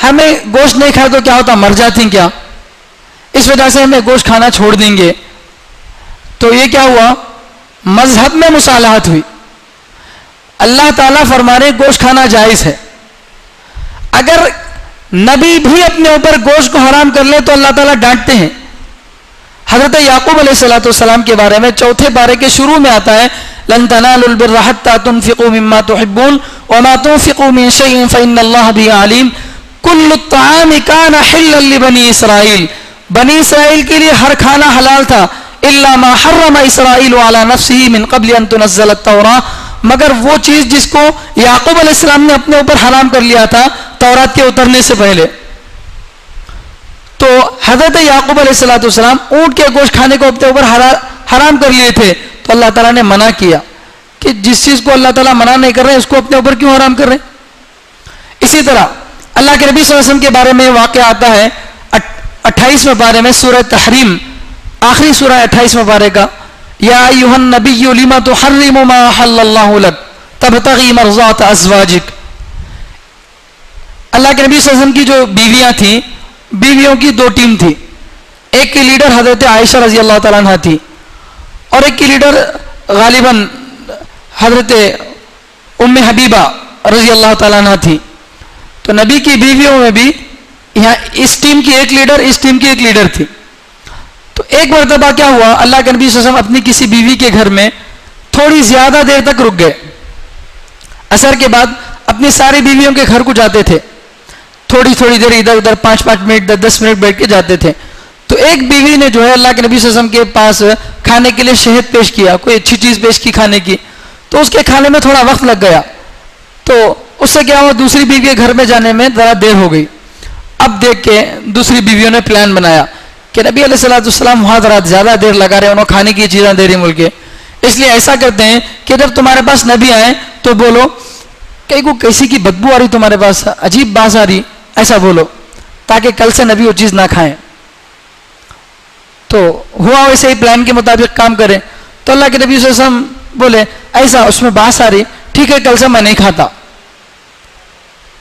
ہمیں گوشت نہیں کھائے تو کیا ہوتا، مر جاتے ہیں کیا، اس وجہ سے ہمیں گوشت کھانا چھوڑ دیں گے. تو یہ کیا ہوا، مذہب میں مصالحت ہوئی. اللہ تعالیٰ فرما رہے گوشت کھانا جائز ہے. اگر نبی بھی اپنے اوپر گوشت کو حرام کر لے تو اللہ تعالیٰ ڈانٹتے ہیں. حضرت یعقوب علیہ السلام کے بارے میں 4 پارے کے شروع میں آتا ہے لن تنالوا البر حتى تنفقوا مما تحبون وما تنفقوا من شيء فإن الله به عليم. كل الطعام كان حلا لبني اسرائيل. بنی اسرائیل کے لیے ہر کھانا حلال تھا الا ما حرم اسرائیل على نفسه من قبل ان تنزل التوراة، مگر وہ چیز جس کو یعقوب علیہ السلام نے اپنے اوپر حرام کر لیا تھا تورات کے اترنے سے پہلے. تو حضرت یعقوب علیہ السلام اونٹ کے گوشت کھانے کو اپنے اوپر حرام کر لیے تھے، تو اللہ تعالیٰ نے منع کیا کہ جس چیز کو اللہ تعالیٰ منع نہیں کر رہے اس کو اپنے اوپر کیوں حرام کر رہے. اسی طرح اللہ کے نبی صلی اللہ علیہ وسلم کے بارے میں واقعہ آتا ہے 28ویں پارے میں سورہ تحریم، آخری سورہ 28ویں پارے کا، یا ایھا النبی لم تحرم ما احل اللہ لک تبتغی مرضات ازواجک. اللہ کے نبی صلی اللہ علیہ وسلم کی جو بیویاں تھیں، بیویوں کی 2 ٹیم تھی. ایک کی لیڈر حضرت عائشہ رضی اللہ تعالیٰ عنہ تھی، اور ایک کی لیڈر غالباً حضرت ام حبیبہ رضی اللہ تعالیٰ عنہ تھی. تو نبی کی بیویوں میں بھی یہاں اس ٹیم کی ایک لیڈر، اس ٹیم کی ایک لیڈر تھی. تو ایک مرتبہ کیا ہوا، اللہ کے نبی صلی اللہ علیہ وسلم اپنی کسی بیوی کے گھر میں تھوڑی زیادہ دیر تک رک گئے. عصر کے بعد اپنی ساری بیویوں کے گھر کو جاتے تھے، تھوڑی دیر ادھر ادھر 5 منٹ 10 منٹ بیٹھ کے جاتے تھے. تو ایک بیوی نے جو ہے اللہ کے نبی صلی اللہ علیہ وسلم کے پاس کھانے کے لیے شہد پیش کیا، کوئی اچھی چیز پیش کی کھانے کی، تو اس کے کھانے میں تھوڑا وقت لگ گیا. تو اس سے کیا ہوا، دوسری بیوی کے گھر میں جانے میں ذرا دیر ہو گئی. اب دیکھ کے دوسری بیویوں نے پلان بنایا کہ نبی علیہ السلام وہاں ذرا زیادہ دیر لگا رہے، انہوں کھانے کی چیزیں دے رہی مل کے، اس لیے ایسا کرتے ہیں کہ جب تمہارے پاس نبی آئے تو بولو کہ کو کیسی کی بدبو آ رہی تمہارے پاس، عجیب باز آ رہی، ایسا بولو تاکہ کل سے نبی وہ چیز نہ کھائیں. تو ہوا ویسے ہی پلان کے مطابق کام کریں. تو اللہ کے نبی صلی اللہ علیہ وسلم بولے ایسا اس میں باس آ رہی، ٹھیک ہے کل سے میں نہیں کھاتا،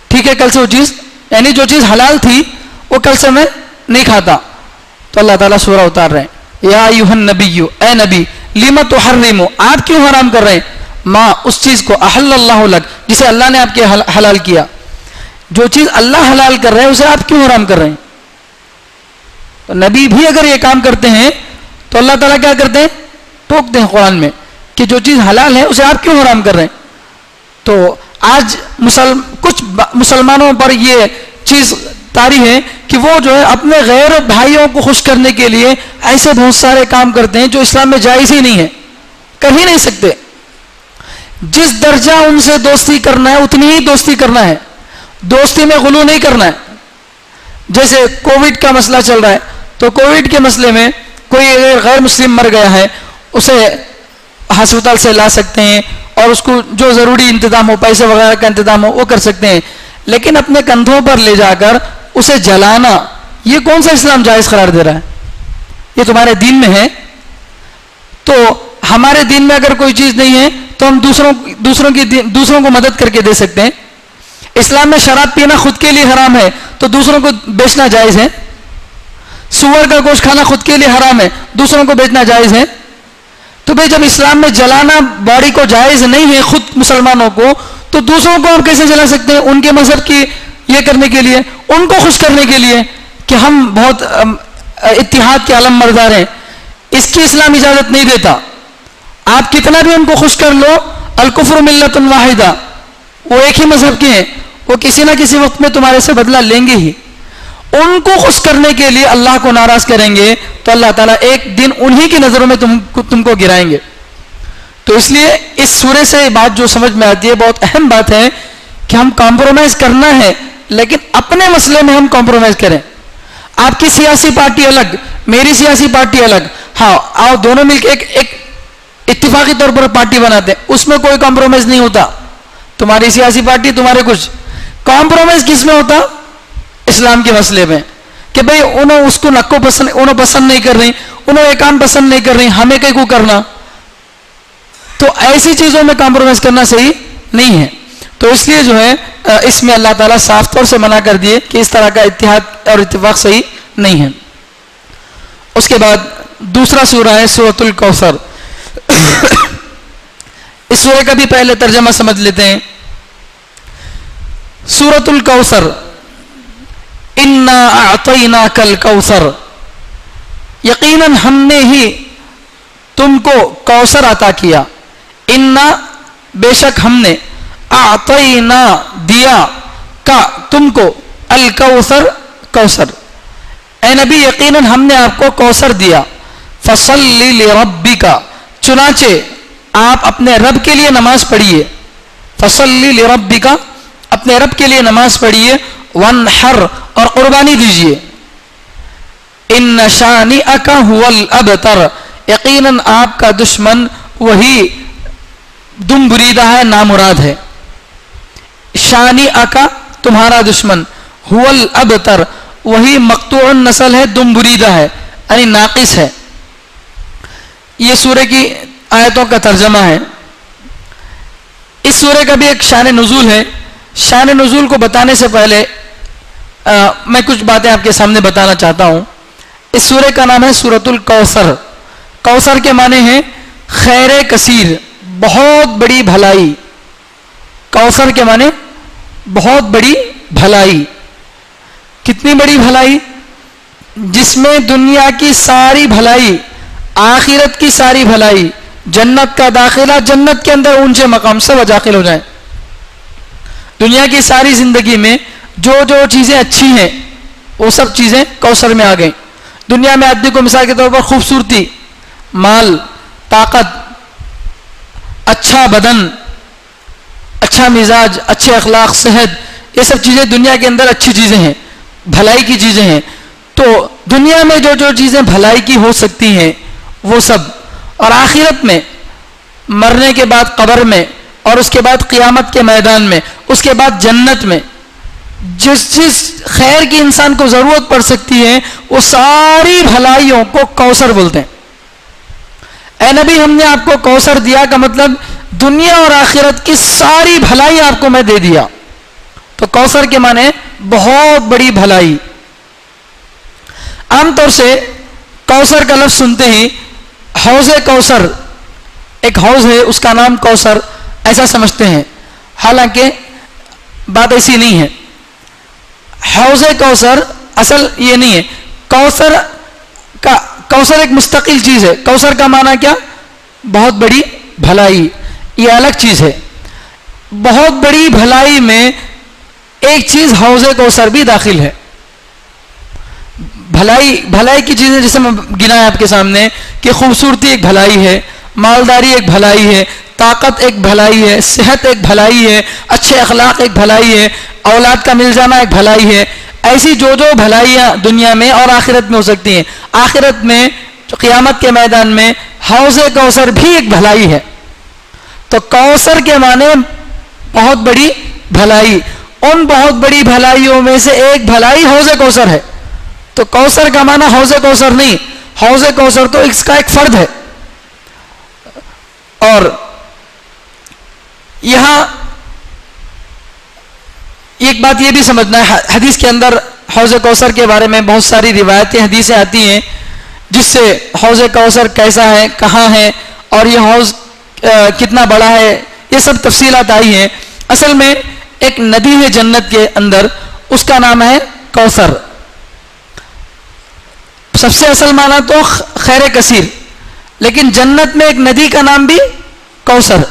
ٹھیک ہے کل سے وہ چیز، یعنی جو چیز حلال تھی وہ کل سے میں نہیں کھاتا. تو اللہ تعالیٰ سورہ اتار رہے ہیں یا ایھا النبی، اے نبی، لم تحرم، آپ کیوں حرام کر رہے ہیں، ما، اس چیز کو، احل اللہ لک، جسے اللہ نے آپ کے حلال کیا. جو چیز اللہ حلال کر رہے ہیں اسے آپ کیوں حرام کر رہے ہیں. تو نبی بھی اگر یہ کام کرتے ہیں تو اللہ تعالیٰ کیا کرتے ہیں، ٹوکتے ہیں قرآن میں کہ جو چیز حلال ہے اسے آپ کیوں حرام کر رہے ہیں. تو آج کچھ مسلمانوں پر یہ چیز طاری ہے کہ وہ جو ہے اپنے غیر بھائیوں کو خوش کرنے کے لیے ایسے بہت سارے کام کرتے ہیں جو اسلام میں جائز ہی نہیں ہے، کر ہی نہیں سکتے. جس درجہ ان سے دوستی کرنا ہے اتنی ہی دوستی کرنا ہے، دوستی میں غلو نہیں کرنا ہے. جیسے کووڈ کا مسئلہ چل رہا ہے، تو کووڈ کے مسئلے میں کوئی غیر مسلم مر گیا ہے، اسے ہسپتال سے لا سکتے ہیں اور اس کو جو ضروری انتظام ہو، پیسے وغیرہ کا انتظام ہو وہ کر سکتے ہیں. لیکن اپنے کندھوں پر لے جا کر اسے جلانا، یہ کون سا اسلام جائز قرار دے رہا ہے؟ یہ تمہارے دین میں ہے. تو ہمارے دین میں اگر کوئی چیز نہیں ہے تو ہم دوسروں کو مدد کر کے دے سکتے ہیں. اسلام میں شراب پینا خود کے لیے حرام ہے تو دوسروں کو بیچنا جائز ہے. سور کا گوشت کھانا خود کے لیے حرام ہے، دوسروں کو بیچنا جائز ہے. تو بھئی جب اسلام میں جلانا باڈی کو جائز نہیں ہے خود مسلمانوں کو، تو دوسروں کو ہم کیسے جلا سکتے ہیں؟ ان کے مذہب کی یہ کرنے کے لیے، ان کو خوش کرنے کے لیے کہ ہم بہت اتحاد کے علم بردار ہیں. اس کی اسلام اجازت نہیں دیتا. آپ کتنا بھی ان کو خوش کر لو، الکفر ملت واحدہ، وہ ایک ہی مذہب کے ہیں، وہ کسی نہ کسی وقت میں تمہارے سے بدلہ لیں گے ہی. ان کو خوش کرنے کے لیے اللہ کو ناراض کریں گے تو اللہ تعالیٰ ایک دن انہی کی نظروں میں تم کو گرائیں گے. تو اس لیے اس سورے سے بات جو سمجھ میں آتی ہے، بہت اہم بات ہے کہ ہم کمپرومائز کرنا ہے، لیکن اپنے مسئلے میں ہم کمپرومائز کریں. آپ کی سیاسی پارٹی الگ، میری سیاسی پارٹی الگ، ہاں آؤ دونوں مل کے ایک اتفاقی طور پر پارٹی بناتے ہیں، اس میں کوئی کمپرومائز نہیں ہوتا. تمہاری سیاسی پارٹی، تمہارے کچھ، کمپرومائز کس میں ہوتا؟ اسلام کے مسئلے میں. کہ بھئی انہوں اس کو نکو پسند انہوں پسند نہیں کر رہی, انہوں یہ کام پسند نہیں کر رہی, ہمیں کہیں کو کرنا. تو ایسی چیزوں میں کمپرومائز کرنا صحیح نہیں ہے. تو اس لیے جو ہے اس میں اللہ تعالیٰ صاف طور سے منع کر دیے کہ اس طرح کا اتحاد اور اتفاق صحیح نہیں ہے. اس کے بعد دوسرا سورہ ہے سورۃ الکوثر. اس سورہ کا بھی پہلے ترجمہ سمجھ لیتے ہیں. سورۃ الکوثر, انا اعطیناک الکوثر, یقیناً ہم نے ہی تم کو کوثر عطا کیا. انا بے شک ہم نے, اعطینا دیا, کا تم کو, الکوثر کوثر, اے نبی یقیناً ہم نے آپ کو کوثر دیا. فصلی لربک, چنانچہ آپ اپنے رب کے لیے نماز پڑھیے. فصلی لربک, اپنے رب کے لیے نماز پڑھیے. وانحر, اور قربانی دیجیے. ان شانئک هو الابتر, یقیناً آپ کا دشمن وہی دم بریدہ ہے, نامراد ہے. شانئک, تمہارا دشمن, هو الابتر, وہی مقطوع النسل ہے, دم بریدہ ہے, یعنی ناقص ہے. یہ سورہ کی آیتوں کا ترجمہ ہے. اس سورہ کا بھی ایک شان نزول ہے. شان نزول کو بتانے سے پہلے میں کچھ باتیں آپ کے سامنے بتانا چاہتا ہوں. اس سورہ کا نام ہے سورۃ الکوثر. کوثر کے معنی ہیں خیر کثیر, بہت بڑی بھلائی. کوثر کے معنی بہت بڑی بھلائی. کتنی بڑی بھلائی؟ جس میں دنیا کی ساری بھلائی, آخرت کی ساری بھلائی, جنت کا داخلہ, جنت کے اندر اونچے مقام سب داخل ہو جائیں. دنیا کی ساری زندگی میں جو جو چیزیں اچھی ہیں وہ سب چیزیں کوثر میں آ گئیں. دنیا میں آدمی کو مثال کے طور پر خوبصورتی, مال, طاقت, اچھا بدن, اچھا مزاج, اچھے اخلاق, صحت, یہ سب چیزیں دنیا کے اندر اچھی چیزیں ہیں, بھلائی کی چیزیں ہیں. تو دنیا میں جو جو چیزیں بھلائی کی ہو سکتی ہیں وہ سب, اور آخرت میں, مرنے کے بعد قبر میں, اور اس کے بعد قیامت کے میدان میں, اس کے بعد جنت میں, جس جس خیر کی انسان کو ضرورت پڑ سکتی ہے وہ ساری بھلائیوں کو کوثر بولتے ہیں. اے نبی ہم نے آپ کو کوثر دیا کا مطلب دنیا اور آخرت کی ساری بھلائی آپ کو میں دے دیا. تو کوثر کے معنی بہت بڑی بھلائی. عام طور سے کوثر کا لفظ سنتے ہی حوض کوثر, ایک حوض ہے اس کا نام کوثر, ایسا سمجھتے ہیں. حالانکہ بات ایسی نہیں ہے. حوض کوثر اصل یہ نہیں ہے. کوثر ایک مستقل چیز ہے. کوثر کا معنی کیا؟ بہت بڑی بھلائی. یہ الگ چیز ہے. بہت بڑی بھلائی میں ایک چیز حوض کوثر بھی داخل ہے. بھلائی کی چیزیں جیسے میں گنا ہے آپ کے سامنے کہ خوبصورتی ایک بھلائی ہے, مالداری ایک بھلائی ہے, طاقت ایک بھلائی ہے, صحت ایک بھلائی ہے, اچھے اخلاق ایک بھلائی ہے, اولاد کا مل جانا ایک بھلائی ہے. ایسی جو جو بھلائیاں دنیا میں اور آخرت میں ہو سکتی ہیں, آخرت میں قیامت کے میدان میں حوض کوثر بھی ایک بھلائی ہے. تو کوثر کے معنی بہت بڑی بھلائی. ان بہت بڑی بھلائیوں میں سے ایک بھلائی حوض کوثر ہے. تو کوثر کا معنی حوض کوثر نہیں, حوض کوثر تو اس کا ایک فرد ہے. اور یہاں ایک بات یہ بھی سمجھنا ہے, حدیث کے اندر حوض کوثر کے بارے میں بہت ساری روایتیں, حدیثیں آتی ہیں جس سے حوض کوثر کیسا ہے, کہاں ہے, اور یہ حوض کتنا بڑا ہے, یہ سب تفصیلات آئی ہیں. اصل میں ایک ندی ہے جنت کے اندر, اس کا نام ہے کوثر. سب سے اصل معنی تو خیر کثیر, لیکن جنت میں ایک ندی کا نام بھی کوثر.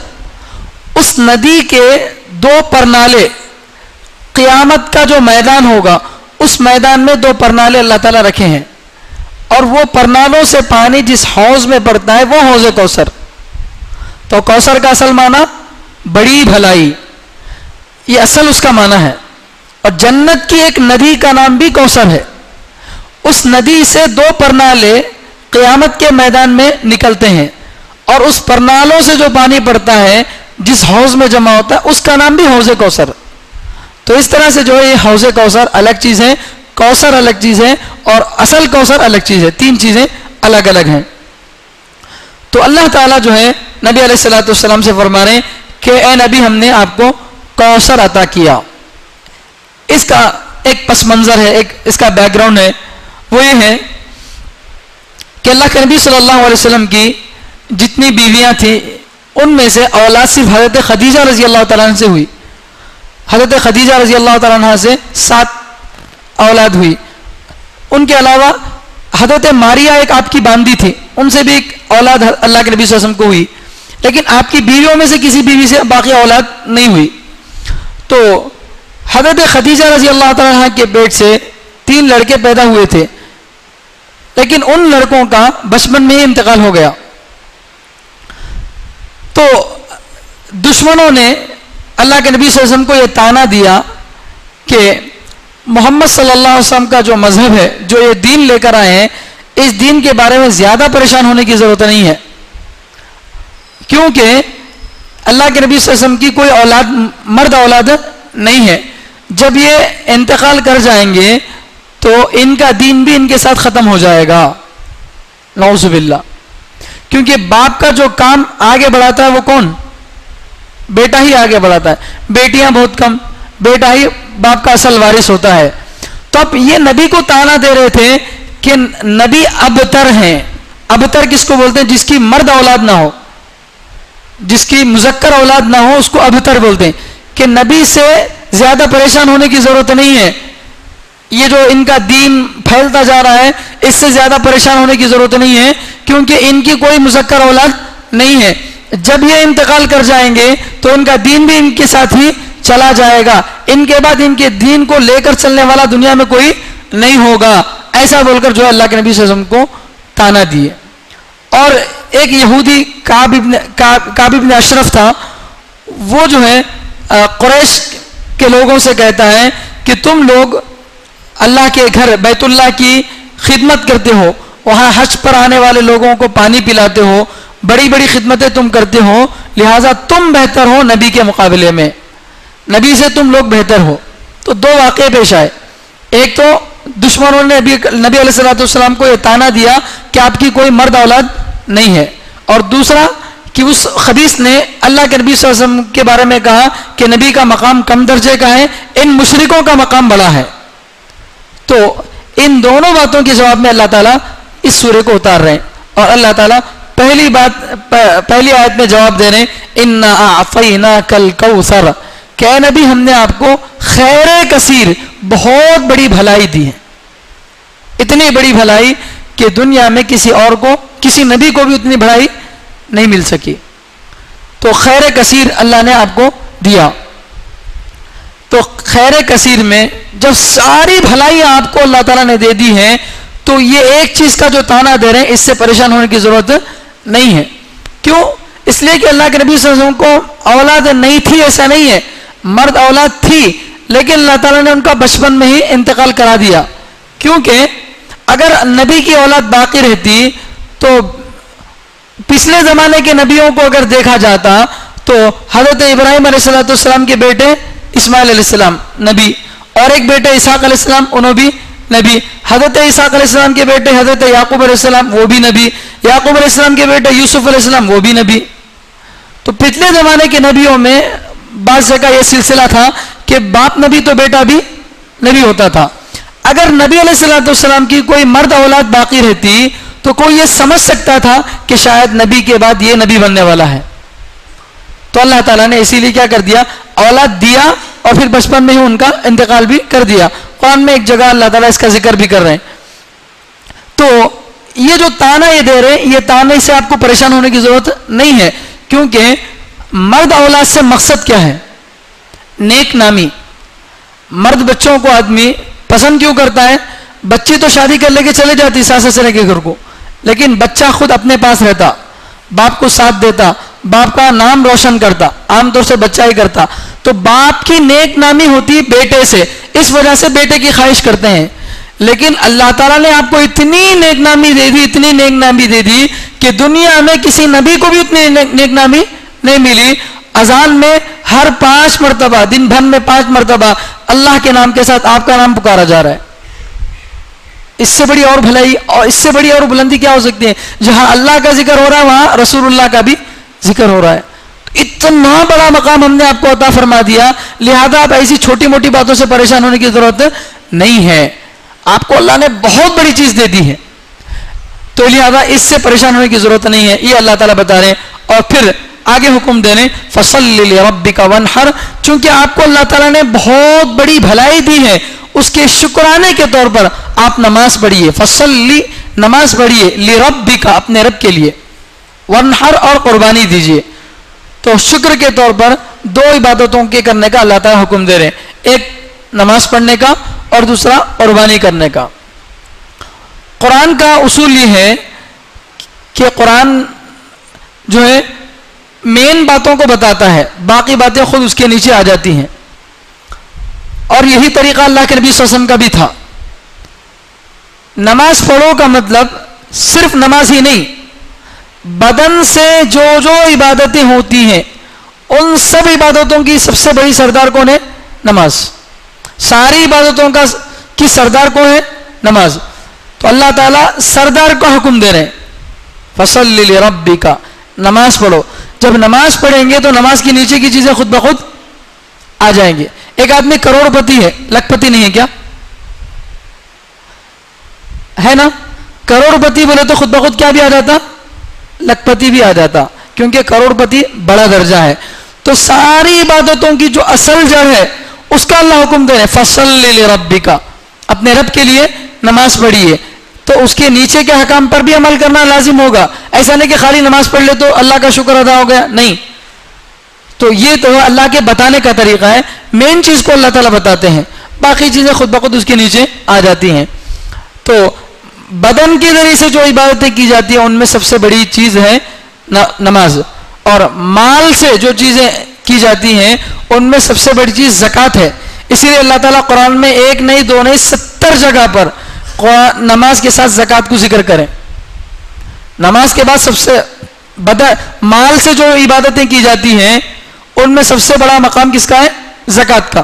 اس ندی کے دو پرنالے, قیامت کا جو میدان ہوگا اس میدان میں دو پرنالے اللہ تعالیٰ رکھے ہیں, اور وہ پرنالوں سے پانی جس حوض میں پڑتا ہے وہ حوض کوثر. تو کوثر کا اصل معنی بڑی بھلائی, یہ اصل اس کا معنی ہے. اور جنت کی ایک ندی کا نام بھی کوثر ہے. اس ندی سے دو پرنالے قیامت کے میدان میں نکلتے ہیں, اور اس پرنالوں سے جو پانی پڑتا ہے جس حوض میں جمع ہوتا ہے اس کا نام بھی حوض کوثر. تو اس طرح سے جو یہ حوض کوثر الگ چیز ہے, کوثر الگ چیز ہے اور اصل کوثر الگ چیز ہے، تین چیزیں الگ الگ ہیں. تو اللہ تعالیٰ جو ہے نبی علیہ الصلوۃ والسلام سے فرما رہے ہیں کہ اے نبی ہم نے آپ کو کوثر عطا کیا. اس کا ایک پس منظر ہے، ایک اس کا بیک گراؤنڈ ہے، وہ یہ ہے کہ اللہ کے نبی صلی اللہ علیہ وسلم کی جتنی بیویاں تھیں ان میں سے اولاد صرف حضرت خدیجہ رضی اللہ تعالیٰ عنہ سے ہوئی. حضرت خدیجہ رضی اللہ تعالیٰ عنہ سے 7 اولاد ہوئی. ان کے علاوہ حضرت ماریہ ایک آپ کی باندی تھی، ان سے بھی ایک اولاد اللہ کے نبی صلی اللہ علیہ وسلم کو ہوئی، لیکن آپ کی بیویوں میں سے کسی بیوی سے باقی اولاد نہیں ہوئی. تو حضرت خدیجہ رضی اللہ تعالیٰ عنہ کے پیٹ سے 3 لڑکے پیدا ہوئے تھے، لیکن ان لڑکوں کا بچپن میں ہی انتقال ہو گیا. تو دشمنوں نے اللہ کے نبی صلی اللہ علیہ وسلم کو یہ طعنہ دیا کہ محمد صلی اللہ علیہ وسلم کا جو مذہب ہے، جو یہ دین لے کر آئے ہیں، اس دین کے بارے میں زیادہ پریشان ہونے کی ضرورت نہیں ہے، کیونکہ اللہ کے نبی صلی اللہ علیہ وسلم کی کوئی اولاد، مرد اولاد نہیں ہے. جب یہ انتقال کر جائیں گے تو ان کا دین بھی ان کے ساتھ ختم ہو جائے گا، نعوذ باللہ. کیونکہ باپ کا جو کام آگے بڑھاتا ہے وہ کون؟ بیٹا ہی آگے بڑھاتا ہے، بیٹیاں بہت کم، بیٹا ہی باپ کا اصل وارث ہوتا ہے. تو اب یہ نبی کو طعنہ دے رہے تھے کہ نبی ابتر ہیں. ابتر کس کو بولتے ہیں؟ جس کی مرد اولاد نہ ہو، جس کی مذکر اولاد نہ ہو اس کو ابتر بولتے ہیں. کہ نبی سے زیادہ پریشان ہونے کی ضرورت نہیں ہے، یہ جو ان کا دین پھیلتا جا رہا ہے اس سے زیادہ پریشان ہونے کی ضرورت نہیں ہے، کیونکہ ان کی کوئی مذکر اولاد نہیں ہے. جب یہ انتقال کر جائیں گے تو ان کا دین بھی ان کے ساتھ ہی چلا جائے گا، ان کے بعد ان کے دین کو لے کر چلنے والا دنیا میں کوئی نہیں ہوگا. ایسا بول کر جو اللہ کے نبی صلی اللہ علیہ وسلم کو طعنہ دیے. اور ایک یہودی کعب ابن اشرف تھا، وہ جو ہے قریش کے لوگوں سے کہتا ہے کہ تم لوگ اللہ کے گھر بیت اللہ کی خدمت کرتے ہو، وہاں حج پر آنے والے لوگوں کو پانی پلاتے ہو، بڑی بڑی خدمتیں تم کرتے ہو، لہٰذا تم بہتر ہو نبی کے مقابلے میں، نبی سے تم لوگ بہتر ہو. تو 2 واقعے پیش آئے. ایک تو دشمنوں نے نبی علیہ الصلوۃ والسلام کو یہ طعنہ دیا کہ آپ کی کوئی مرد اولاد نہیں ہے، اور دوسرا کہ اس خبیث نے اللہ کے نبی صلی اللہ علیہ وسلم کے بارے میں کہا کہ نبی کا مقام کم درجے کا ہے، ان مشرکوں کا مقام بڑا ہے. تو ان دونوں باتوں کے جواب میں اللہ تعالیٰ اس سورے کو اتار رہے ہیں، اور اللہ تعالیٰ پہلی آیت میں جواب دے رہے ہیں اِنَّا أَعْطَيْنَاكَ الْكَوْثَرَ، کہ اے نبی ہم نے آپ کو خیر کثیر، بہت بڑی بھلائی دی ہے. اتنی بڑی بھلائی کہ دنیا میں کسی اور کو، کسی نبی کو بھی اتنی بھلائی نہیں مل سکی. تو خیر کثیر اللہ نے آپ کو دیا. تو خیر کثیر میں جب ساری بھلائی آپ کو اللہ تعالیٰ نے دے دی ہے تو یہ ایک چیز کا جو طعنہ دے رہے ہیں اس سے پریشان ہونے کی ضرورت نہیں ہے. کیوں؟ اس لیے کہ اللہ کے نبی صلی اللہ علیہ وسلم کو اولاد نہیں تھی، ایسا نہیں ہے، مرد اولاد تھی، لیکن اللہ تعالیٰ نے ان کا بچپن میں ہی انتقال کرا دیا. کیونکہ اگر نبی کی اولاد باقی رہتی تو پچھلے زمانے کے نبیوں کو اگر دیکھا جاتا تو حضرت ابراہیم علیہ السلام کے بیٹے اسماعیل علیہ السلام نبی، اور ایک بیٹے اسحاق علیہ السلام انہوں بھی نبی، حضرت اسحاق علیہ السلام کے بیٹے حضرت یعقوب علیہ السلام وہ بھی نبی، یعقوب علیہ السلام کے بیٹے یوسف علیہ السلام وہ بھی نبی. تو پچھلے زمانے کے نبیوں میں بعض جگہ یہ سلسلہ تھا کہ باپ نبی تو بیٹا بھی نبی ہوتا تھا. اگر نبی علیہ السلام کی کوئی مرد اولاد باقی رہتی تو کوئی یہ سمجھ سکتا تھا کہ شاید نبی کے بعد یہ نبی بننے والا ہے. تو اللہ تعالیٰ نے اسی لیے کیا کر دیا، اولاد دیا اور پھر بچپن میں ہی ان کا انتقال بھی کر دیا. قرآن میں ایک جگہ اللہ تعالیٰ اس کا ذکر بھی کر رہے ہیں. تو یہ جو طعنہ یہ دے رہے ہیں، یہ طعنہ سے آپ کو پریشان ہونے کی ضرورت نہیں ہے، کیونکہ مرد اولاد سے مقصد کیا ہے؟ نیک نامی. مرد بچوں کو آدمی پسند کیوں کرتا ہے؟ بچی تو شادی کر لے کے چلے جاتی ساس سسرے کے گھر کو، لیکن بچہ خود اپنے پاس رہتا، باپ کو ساتھ دیتا، باپ کا نام روشن کرتا، عام طور سے بچہ ہی کرتا. تو باپ کی نیک نامی ہوتی بیٹے سے، اس وجہ سے بیٹے کی خواہش کرتے ہیں. لیکن اللہ تعالیٰ نے آپ کو اتنی نیک نامی دے دی، اتنی نیک نامی دے دی کہ دنیا میں کسی نبی کو بھی اتنی نیک نامی نہیں ملی. اذان میں ہر 5 مرتبہ، دن بھر میں 5 مرتبہ اللہ کے نام کے ساتھ آپ کا نام پکارا جا رہا ہے. اس سے بڑی اور بھلائی اور اس سے بڑی اور بلندی کیا ہو سکتی ہے؟ جہاں اللہ کا ذکر ہو رہا ہے وہاں رسول اللہ کا بھی ذکر ہو رہا ہے. اتنا بڑا مقام ہم نے آپ کو عطا فرما دیا, لہذا آپ ایسی چھوٹی موٹی باتوں سے پریشان ہونے کی ضرورت نہیں ہے. آپ کو اللہ نے بہت بڑی چیز دے دی ہے, تو لہذا اس سے پریشان ہونے کی ضرورت نہیں ہے. یہ اللہ تعالیٰ بتا رہے ہیں. اور پھر آگے حکم دے رہے ہیں فَصَلِّ لِرَبِّكَ وَانْحَرْ, چونکہ آپ کو اللہ تعالیٰ نے بہت بڑی بھلائی دی ہے, اس کے شکرانے کے طور پر آپ نماز پڑھیے. فَصَلِّ, نماز پڑھیے, لِرَبِّكَ, اپنے رب کے لیے, وَانْحَرْ, اور قربانی دیجیے. تو شکر کے طور پر دو عبادتوں کے کرنے کا اللہ تعالیٰ حکم دے رہے ہیں, ایک نماز پڑھنے کا اور دوسرا قربانی کرنے کا. قرآن کا اصول یہ ہے کہ قرآن جو ہے مین باتوں کو بتاتا ہے, باقی باتیں خود اس کے نیچے آ جاتی ہیں. اور یہی طریقہ اللہ کے نبی صلی اللہ علیہ وسلم کا بھی تھا. نماز پڑھو کا مطلب صرف نماز ہی نہیں, بدن سے جو جو عبادتیں ہوتی ہیں ان سب عبادتوں کی سب سے بڑی سردار کون ہے؟ نماز. ساری عبادتوں کی سردار کون ہے؟ نماز. تو اللہ تعالیٰ سردار کو حکم دے رہے ہیں فَصَلِّ لِرَبِّكَ, نماز پڑھو. جب نماز پڑھیں گے تو نماز کے نیچے کی چیزیں خود بخود آ جائیں گے. ایک آدمی کروڑ پتی ہے, لکھ پتی نہیں ہے کیا؟ ہے نا؟ کروڑ پتی بولے تو خود بخود کیا بھی آ جاتا؟ لکھ پتی بھی آ جاتا, کیونکہ کروڑ پتی بڑا درجہ ہے. تو ساری عبادتوں کی جو اصل جڑ ہے اس کا اللہ حکم دے رہے ہیں فَصَلِّ لِرَبِّكَ, اپنے رب کے لیے نماز پڑھیے. تو اس کے نیچے کے حکام پر بھی عمل کرنا لازم ہوگا. ایسا نہیں کہ خالی نماز پڑھ لے تو اللہ کا شکر ادا ہو گیا, نہیں. تو یہ تو اللہ کے بتانے کا طریقہ ہے, مین چیز کو اللہ تعالیٰ بتاتے ہیں, باقی چیزیں خود بخود اس کے نیچے آ جاتی ہیں. تو بدن کے ذریعے سے جو عبادتیں کی جاتی ہیں ان میں سب سے بڑی چیز ہے نماز, اور مال سے جو چیزیں کی جاتی ہیں ان میں سب سے بڑی چیز زکوٰۃ ہے. اسی لیے اللہ تعالیٰ قرآن میں ایک نہیں دو نہیں 70 جگہ پر نماز کے ساتھ زکوٰۃ کو ذکر کریں. نماز کے بعد سب سے مال سے جو عبادتیں کی جاتی ہیں ان میں سب سے بڑا مقام کس کا ہے؟ زکوٰۃ کا.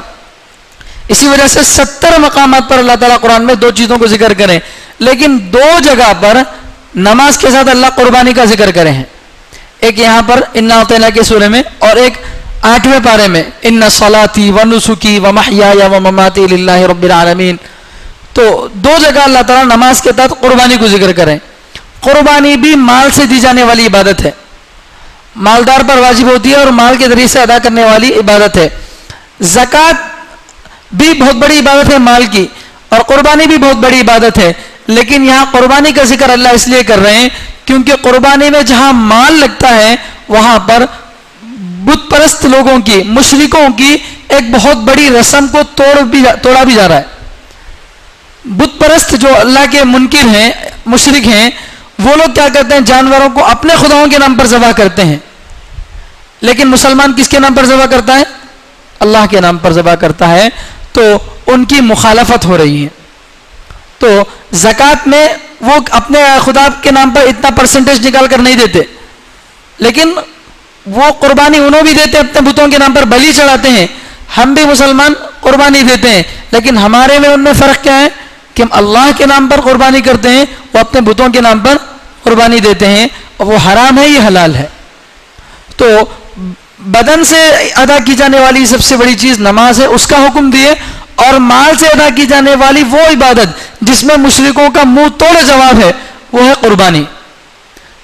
اسی وجہ سے 70 مقامات پر اللہ تعالیٰ قرآن میں دو چیزوں کو ذکر کریں, لیکن دو جگہ پر نماز کے ساتھ اللہ قربانی کا ذکر کرے ہیں. ایک یہاں پر انا اعطیناک کے سورے میں, اور ایک 8ویں پارے میں ان صلاتی و نسکی و محیایا و مماتی للہ رب العالمین. تو دو جگہ اللہ تعالیٰ نماز کے تحت قربانی کو ذکر کریں. قربانی بھی مال سے دی جانے والی عبادت ہے, مالدار پر واجب ہوتی ہے اور مال کے ذریعے سے ادا کرنے والی عبادت ہے. زکوٰۃ بھی بہت بڑی عبادت ہے مال کی, اور قربانی بھی بہت بڑی عبادت ہے. لیکن یہاں قربانی کا ذکر اللہ اس لیے کر رہے ہیں کیونکہ قربانی میں جہاں مال لگتا ہے وہاں پر بت پرست لوگوں کی, مشرکوں کی ایک بہت بڑی رسم کو توڑا بھی جا رہا ہے. بت پرست جو اللہ کے منکر ہیں, مشرک ہیں, وہ لوگ کیا کرتے ہیں؟ جانوروں کو اپنے خداؤں کے نام پر ذبح کرتے ہیں. لیکن مسلمان کس کے نام پر ذبح کرتا ہے؟ اللہ کے نام پر ذبح کرتا ہے. تو ان کی مخالفت ہو رہی ہے. تو زکوٰۃ میں وہ اپنے خدا کے نام پر اتنا پرسنٹیج نکال کر نہیں دیتے, لیکن وہ قربانی انہوں بھی دیتے, اپنے بتوں کے نام پر بلی چڑھاتے ہیں. ہم بھی مسلمان قربانی دیتے ہیں, لیکن ہمارے میں ان میں فرق کیا ہے کہ ہم اللہ کے نام پر قربانی کرتے ہیں, وہ اپنے بتوں کے نام پر قربانی دیتے ہیں. وہ حرام ہے, یہ حلال ہے. تو بدن سے ادا کی جانے والی سب سے بڑی چیز نماز ہے, اس کا حکم دیے, اور مال سے ادا کی جانے والی وہ عبادت جس میں مشرکوں کا منہ توڑ جواب ہے وہ ہے قربانی.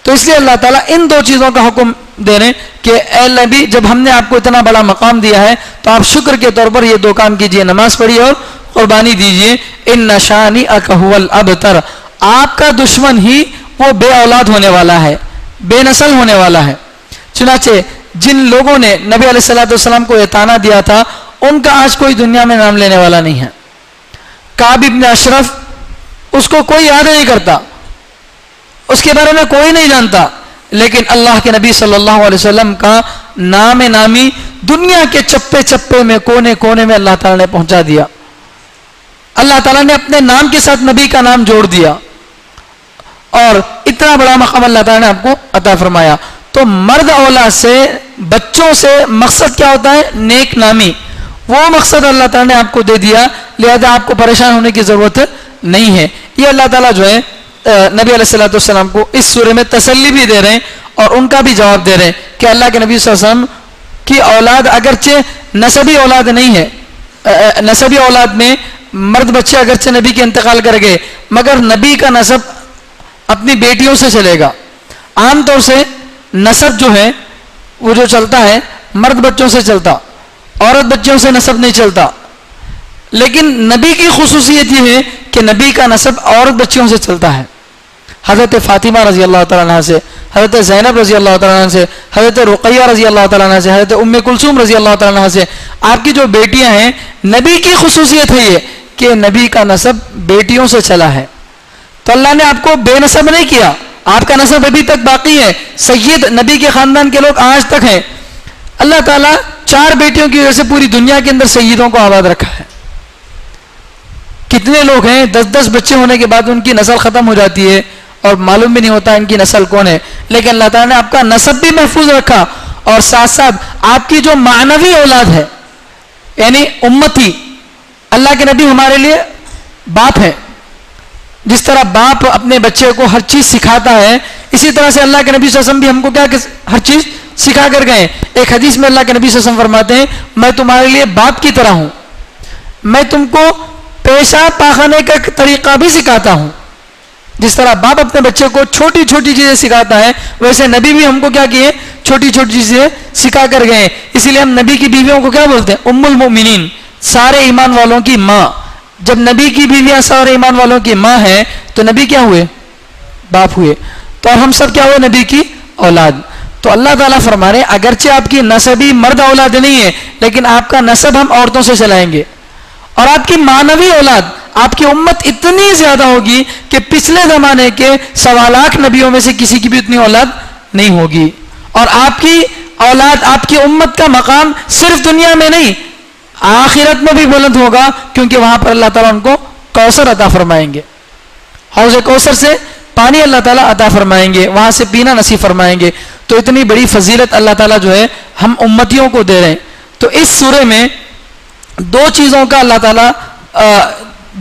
تو اس لیے اللہ تعالیٰ ان دو چیزوں کا حکم دے رہے ہیں کہ اے نبی, جب ہم نے آپ کو اتنا بڑا مقام دیا ہے تو آپ شکر کے طور پر یہ دو کام کیجئے, نماز پڑھیے اور قربانی دیجئے. ان شانئک هو الابتر, آپ کا دشمن ہی وہ بے اولاد ہونے والا ہے, بے نسل ہونے والا ہے. چنانچہ جن لوگوں نے نبی علیہ الصلوۃ والسلام کو یہ طعنہ دیا تھا ان کا آج کوئی دنیا میں نام لینے والا نہیں ہے. کعب ابن اشرف, اس کو کوئی یاد نہیں کرتا, اس کے بارے میں کوئی نہیں جانتا, لیکن اللہ کے نبی صلی اللہ علیہ وسلم کا نام نامی دنیا کے چپے چپے میں, کونے کونے میں اللہ تعالیٰ نے پہنچا دیا. اللہ تعالیٰ نے اپنے نام کے ساتھ نبی کا نام جوڑ دیا, اور اتنا بڑا مقام اللہ تعالیٰ نے آپ کو عطا فرمایا. تو مرد اولاد سے, بچوں سے مقصد کیا ہوتا ہے؟ نیک نامی. وہ مقصد اللہ تعالیٰ نے آپ کو دے دیا, لہذا آپ کو پریشان ہونے کی ضرورت نہیں ہے. یہ اللہ تعالیٰ جو ہے نبی علیہ الصلوۃ والسلام کو اس سورہ میں تسلی بھی دے رہے ہیں اور ان کا بھی جواب دے رہے ہیں کہ اللہ کے نبی صلی اللہ علیہ وسلم کی اولاد اگرچہ نسبی اولاد نہیں ہے, نسبی اولاد میں مرد بچے اگرچہ نبی کے انتقال کر گئے, مگر نبی کا نسب اپنی بیٹیوں سے چلے گا. عام طور سے نسب جو ہے وہ جو چلتا ہے مرد بچوں سے چلتا, عورت بچوں سے نسب نہیں چلتا. لیکن نبی کی خصوصیت یہ ہے کہ نبی کا نسب عورت بچیوں سے چلتا ہے. حضرت فاطمہ رضی اللہ تعالیٰ عنہ سے, حضرت زینب رضی اللہ تعالیٰ عنہ سے, حضرت رقیہ رضی اللہ تعالیٰ عنہ سے, حضرت ام کلثوم رضی اللہ تعالیٰ عنہ سے, آپ کی جو بیٹیاں ہیں, نبی کی خصوصیت ہے یہ کہ نبی کا نسب بیٹیوں سے چلا ہے. تو اللہ نے آپ کو بے نسب نہیں کیا, آپ کا نسب ابھی تک باقی ہے. سید نبی کے خاندان کے لوگ آج تک ہیں. اللہ تعالیٰ 4 بیٹیوں کی وجہ سے پوری دنیا کے اندر سیدوں کو آباد رکھا ہے. کتنے لوگ ہیں 10-10 بچے ہونے کے بعد ان کی نسل ختم ہو جاتی ہے اور معلوم بھی نہیں ہوتا ان کی نسل کون ہے. لیکن اللہ تعالیٰ نے آپ کا نسب بھی محفوظ رکھا اور ساتھ ساتھ آپ کی جو معنوی اولاد ہے یعنی امتی, اللہ کے نبی ہمارے لیے باپ ہے. جس طرح باپ اپنے بچے کو ہر چیز سکھاتا ہے, اسی طرح سے اللہ کے نبی صلی اللہ علیہ وسلم بھی ہم کو کیا ہر چیز سکھا کر گئے. ایک حدیث میں اللہ کے نبی صلی اللہ علیہ وسلم فرماتے ہیں میں تمہارے لیے باپ کی طرح ہوں, میں تم کو پیشاب پاخانے کا طریقہ بھی سکھاتا ہوں. جس طرح باپ اپنے بچے کو چھوٹی چھوٹی چیزیں سکھاتا ہے ویسے نبی بھی ہم کو کیا کیے چھوٹی چھوٹی چیزیں سکھا کر گئے. اسی لیے ہم نبی کی بیویوں کو کیا بولتے ہیں ام المؤمنین, سارے ایمان والوں کی ماں. جب نبی کی بیویاں سارے ایمان والوں کی ماں ہیں تو نبی کیا ہوئے باپ ہوئے. تو ہم سب کیا ہوئے نبی کی اولاد. تو اللہ تعالیٰ فرما رہے ہیں اگرچہ آپ کی نسبی مرد اولاد نہیں ہے لیکن آپ کا نسب ہم عورتوں سے چلائیں گے. اور آپ کی معنوی اولاد, آپ کی امت اتنی زیادہ ہوگی کہ پچھلے زمانے کے 1.25 لاکھ نبیوں میں سے کسی کی بھی اتنی اولاد نہیں ہوگی. اور آپ کی اولاد, آپ کی امت کا مقام صرف دنیا میں نہیں آخرت میں بھی بلند ہوگا, کیونکہ وہاں پر اللہ تعالیٰ ان کو کوثر عطا فرمائیں گے. حوض کوثر سے پانی اللہ تعالیٰ عطا فرمائیں گے, وہاں سے پینا نصیب فرمائیں گے. تو اتنی بڑی فضیلت اللہ تعالیٰ جو ہے ہم امتیوں کو دے رہے ہیں. تو اس سورے میں 2 چیزوں کا اللہ تعالیٰ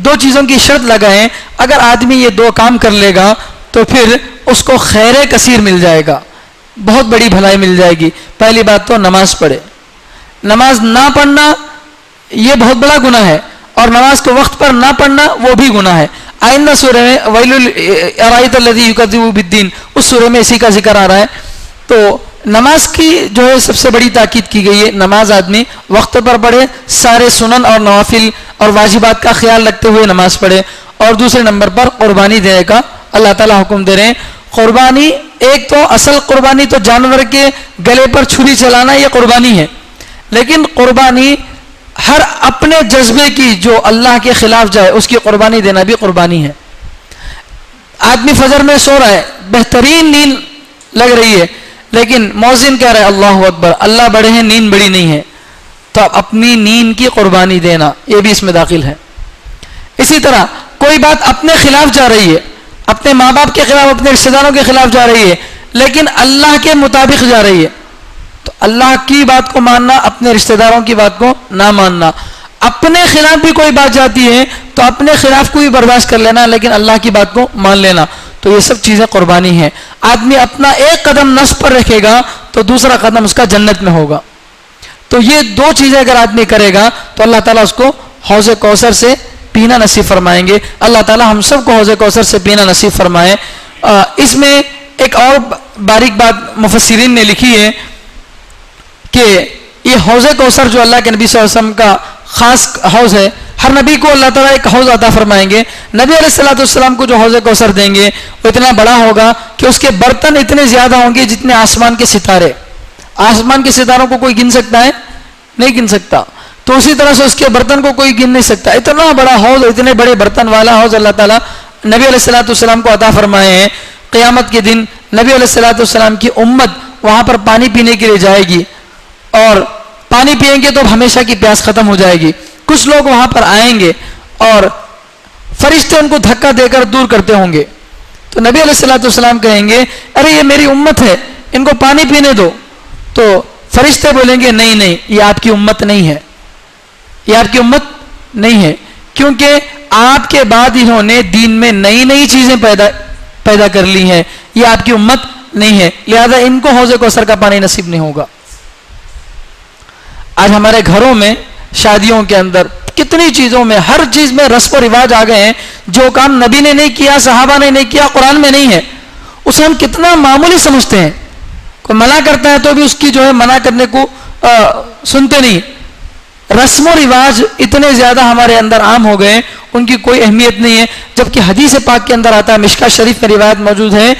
2 چیزوں کی شرط لگائیں. اگر آدمی یہ 2 کام کر لے گا تو پھر اس کو خیر کثیر مل جائے گا, بہت بڑی بھلائی مل جائے گی. پہلی بات تو نماز پڑھے. نماز نہ پڑھنا یہ بہت بڑا گناہ ہے, اور نماز کو وقت پر نہ پڑھنا وہ بھی گناہ ہے. آئندہ سورہ میں ویل ارائیت الذی یکذب بالدین, اس سورہ میں اسی کا ذکر آ رہا ہے. تو نماز کی جو ہے سب سے بڑی تاکید کی گئی ہے, نماز آدمی وقت پر پڑھے, سارے سنن اور نوافل اور واجبات کا خیال رکھتے ہوئے نماز پڑھے. اور دوسرے نمبر پر قربانی دینے کا اللہ تعالیٰ حکم دے رہے ہیں. قربانی ایک تو اصل قربانی تو جانور کے گلے پر چھری چلانا یہ قربانی ہے, لیکن قربانی ہر اپنے جذبے کی جو اللہ کے خلاف جائے اس کی قربانی دینا بھی قربانی ہے. آدمی فجر میں سو رہا ہے, بہترین نیند لگ رہی ہے, لیکن مؤذن کہہ رہا ہے اللہ اکبر, اللہ بڑے ہیں نیند بڑی نہیں ہے, تو اپنی نیند کی قربانی دینا یہ بھی اس میں داخل ہے. اسی طرح کوئی بات اپنے خلاف جا رہی ہے, اپنے ماں باپ کے خلاف, اپنے رشتہ داروں کے خلاف جا رہی ہے, لیکن اللہ کے مطابق جا رہی ہے, تو اللہ کی بات کو ماننا, اپنے رشتہ داروں کی بات کو نہ ماننا. اپنے خلاف بھی کوئی بات جاتی ہے تو اپنے خلاف کو بھی برداشت کر لینا, لیکن اللہ کی بات کو مان لینا. تو یہ سب چیزیں قربانی ہیں. آدمی اپنا ایک قدم نفس پر رکھے گا تو دوسرا قدم اس کا جنت میں ہوگا. تو یہ 2 چیزیں اگر آدمی کرے گا تو اللہ تعالیٰ اس کو حوض کوثر سے پینا نصیب فرمائیں گے. اللہ تعالیٰ ہم سب کو حوض کوثر سے پینا نصیب فرمائے. اس میں ایک اور باریک بات مفسرین نے لکھی ہے کہ یہ حوض کوثر جو اللہ کے نبی صلی اللہ علیہ وسلم کا خاص حوض ہے, ہر نبی کو اللہ تعالیٰ ایک حوض عطا فرمائیں گے. نبی علیہ الصلوۃ والسلام کو جو حوض کوثر دیں گے وہ اتنا بڑا ہوگا کہ اس کے برتن اتنے زیادہ ہوں گے جتنے آسمان کے ستارے. آسمان کے ستاروں کو کوئی گن سکتا ہے؟ نہیں گن سکتا. تو اسی طرح سے اس کے برتن کو کوئی گن نہیں سکتا. اتنا بڑا حوض, اتنے بڑے برتن والا حوض اللہ تعالیٰ نبی علیہ الصلوۃ والسلام کو عطا فرمائے ہیں. قیامت کے دن نبی علیہ الصلوۃ والسلام کی امت وہاں پر پانی پینے کے لیے جائے گی, اور پانی پئیں گے تو ہمیشہ کی پیاس ختم ہو جائے گی. کچھ لوگ وہاں پر آئیں گے اور فرشتے ان کو دھکا دے کر دور کرتے ہوں گے. تو نبی علیہ الصلوۃ والسلام کہیں گے ارے یہ میری امت ہے, ان کو پانی پینے دو. تو فرشتے بولیں گے نہیں, یہ آپ کی امت نہیں ہے, یہ آپ کی امت نہیں ہے, کیونکہ آپ کے بعد انہوں نے دین میں نئی نئی چیزیں پیدا کر لی ہیں. یہ آپ کی امت نہیں ہے, لہذا ان کو حوض کوثر کا پانی نصیب نہیں ہوگا. آج ہمارے گھروں میں شادیوں کے اندر کتنی چیزوں میں, ہر چیز میں رسم و رواج آ گئے ہیں. جو کام نبی نے نہیں کیا, صحابہ نے نہیں کیا, قرآن میں نہیں ہے, اسے ہم کتنا معمولی سمجھتے ہیں. کوئی منع کرتا ہے تو بھی اس کی جو ہے منع کرنے کو سنتے نہیں. رسم و رواج اتنے زیادہ ہمارے اندر عام ہو گئے, ان کی کوئی اہمیت نہیں ہے. جبکہ حدیث پاک کے اندر آتا ہے, مشکاۃ شریف میں روایت موجود ہے,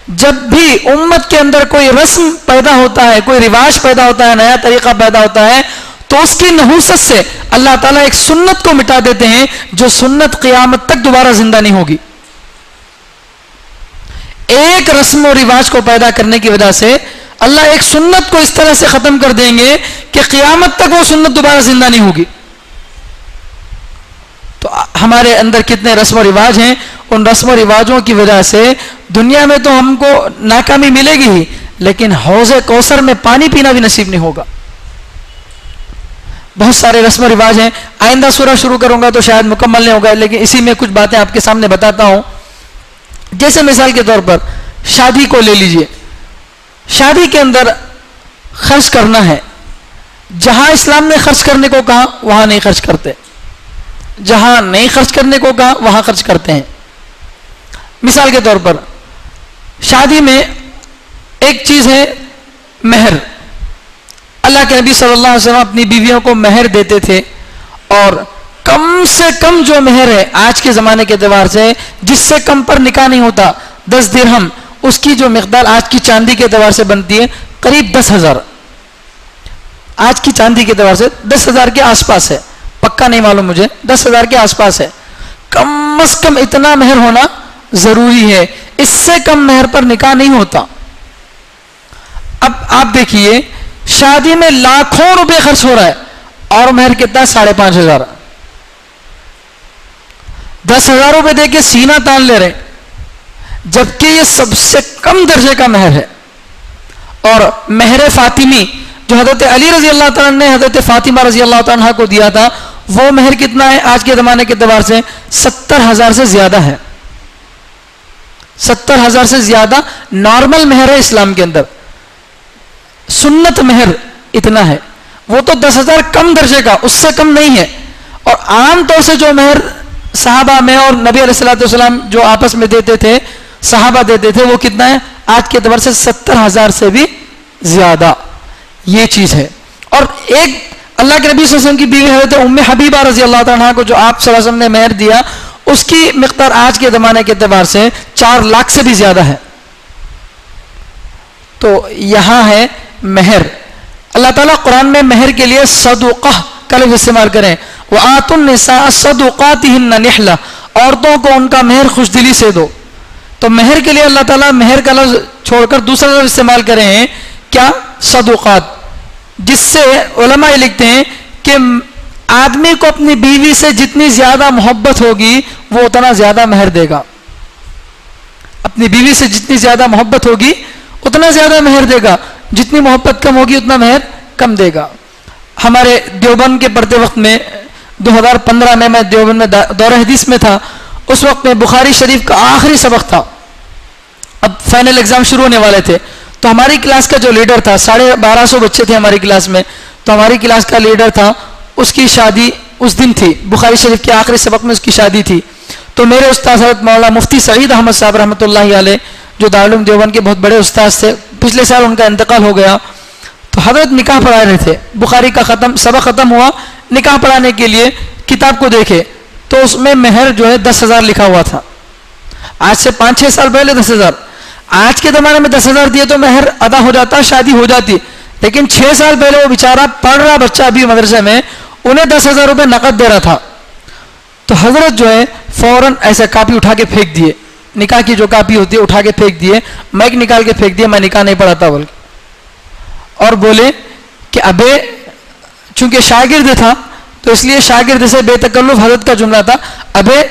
جب بھی امت کے اندر کوئی رسم پیدا ہوتا ہے, کوئی رواج پیدا ہوتا ہے, نیا طریقہ پیدا ہوتا ہے, تو اس کی نحوست سے اللہ تعالیٰ ایک سنت کو مٹا دیتے ہیں, جو سنت قیامت تک دوبارہ زندہ نہیں ہوگی. ایک رسم و رواج کو پیدا کرنے کی وجہ سے اللہ ایک سنت کو اس طرح سے ختم کر دیں گے کہ قیامت تک وہ سنت دوبارہ زندہ نہیں ہوگی. تو ہمارے اندر کتنے رسم و رواج ہیں, ان رسم و رواجوں کی وجہ سے دنیا میں تو ہم کو ناکامی ملے گی ہی, لیکن حوض کوثر میں پانی پینا بھی نصیب نہیں ہوگا. بہت سارے رسم و رواج ہیں. آئندہ سورہ شروع کروں گا تو شاید مکمل نہیں ہوگا, لیکن اسی میں کچھ باتیں آپ کے سامنے بتاتا ہوں. جیسے مثال کے طور پر شادی کو لے لیجئے. شادی کے اندر خرچ کرنا ہے, جہاں اسلام نے خرچ کرنے کو کہا وہاں نہیں خرچ کرتے, جہاں نہیں خرچ کرنے کو کہا وہاں خرچ کرتے ہیں. مثال کے طور پر شادی میں ایک چیز ہے مہر. اللہ کے نبی صلی اللہ علیہ وسلم اپنی بیویوں کو مہر دیتے تھے, اور کم سے کم جو مہر ہے آج کے زمانے کے اعتبار سے, جس سے کم پر نکاح نہیں ہوتا, 10 درہم, اس کی جو مقدار آج کی چاندی کے اعتبار سے بنتی ہے قریب 10,000. آج کی چاندی کے اعتبار سے 10,000 کے آس پاس ہے, پکا نہیں معلوم مجھے, 10,000 کے آس پاس ہے. کم از کم اتنا مہر ہونا ضروری ہے, اس سے کم مہر پر نکاح نہیں ہوتا. اب آپ دیکھیے شادی میں لاکھوں روپے خرچ ہو رہا ہے, اور مہر کتنا ہے 5,500. 10,000 روپے دے کے سینہ تان لے رہے, جبکہ یہ سب سے کم درجے کا مہر ہے. اور مہر فاطمی جو حضرت علی رضی اللہ تعالیٰ نے حضرت فاطمہ رضی اللہ تعالیٰ کو دیا تھا, وہ مہر کتنا ہے آج کے زمانے کے اعتبار سے 70,000 سے زیادہ ہے. 70,000 سے زیادہ نارمل مہر ہے اسلام کے اندر. سنت مہر اتنا ہے, وہ تو 10,000 کم درجے کا, اس سے کم نہیں ہے. اور عام طور سے جو مہر صحابہ میں اور نبی علیہ الصلوۃ والسلام جو آپس میں دیتے تھے, صحابہ دیتے تھے, وہ کتنا ہے آج کے اعتبار سے 70,000 سے بھی زیادہ. یہ چیز ہے. اور ایک اللہ کے نبی صلی اللہ علیہ وسلم کی بیوی حضرت ام حبیبہ رضی اللہ تعالیٰ کو جو آپ صلی اللہ علیہ وسلم نے مہر دیا, اس کی مقدار آج کے زمانے کے اعتبار سے 4 لاکھ سے بھی زیادہ ہے. تو یہاں ہے مہر. اللہ تعالیٰ قرآن میں مہر کے لیے صدقہ کا لفظ استعمال کریں, وَآتُوا النِّسَاءَ صَدُقَاتِهِنَّ نِحْلَةً, عورتوں کو ان کا مہر خوش دلی سے دو. تو مہر کے لیے اللہ تعالیٰ مہر کا لفظ چھوڑ کر دوسرا لفظ استعمال کرے ہیں, کیا؟ صدقات. جس سے علماء یہ لکھتے ہیں کہ آدمی کو اپنی بیوی سے جتنی زیادہ محبت ہوگی وہ اتنا زیادہ مہر دے گا. اپنی بیوی سے جتنی زیادہ محبت ہوگی اتنا زیادہ مہر دے گا, جتنی محبت کم ہوگی اتنا مہر کم دے گا. ہمارے دیوبند کے پڑھتے وقت میں 2015 میں دیوبند میں دورہ حدیث میں تھا. اس وقت میں بخاری شریف کا آخری سبق تھا, اب فائنل ایگزام شروع ہونے والے تھے. تو ہماری کلاس کا جو لیڈر تھا, 1250 بچے تھے ہماری کلاس میں, تو ہماری کلاس کا لیڈر تھا, اس کی شادی اس دن تھی, بخاری شریف کے آخری سبق میں اس کی شادی تھی. تو میرے استاد حضرت مولانا مفتی سعید احمد صاحب رحمۃ اللہ علیہ, جو دارالعلوم دیوبند کے بہت بڑے استاد تھے, پچھلے سال ان کا انتقال ہو گیا. تو حضرت نکاح پڑھا رہے تھے, بخاری کا سبق ختم ہوا, نکاح پڑھانے کے لیے کتاب کو دیکھے تو اس میں مہر جو ہے 10,000 لکھا ہوا تھا. آج سے 5-6 سال پہلے 10,000. آج کے زمانے میں 10,000 دیے تو مہر ادا ہو جاتا, شادی ہو جاتی. لیکن 6 سال پہلے وہ بیچارہ پڑھ رہا بچہ ابھی مدرسے میں, انہیں 10,000 روپے نقد دے رہا تھا. تو حضرت جو ہے فوراً ایسے کاپی اٹھا کے پھینک دیے, نکاح کی جو کاپی ہوتی ہے اٹھا کے پھینک دیے, مائک نکال کے پھینک دیے, میں نکاح نہیں پڑھاتا بول کے. اور بولے کہ ابے, چونکہ شاگرد تھا تو اس لیے شاگرد سے بے تکلف حضرت کا جملہ تھا, ابے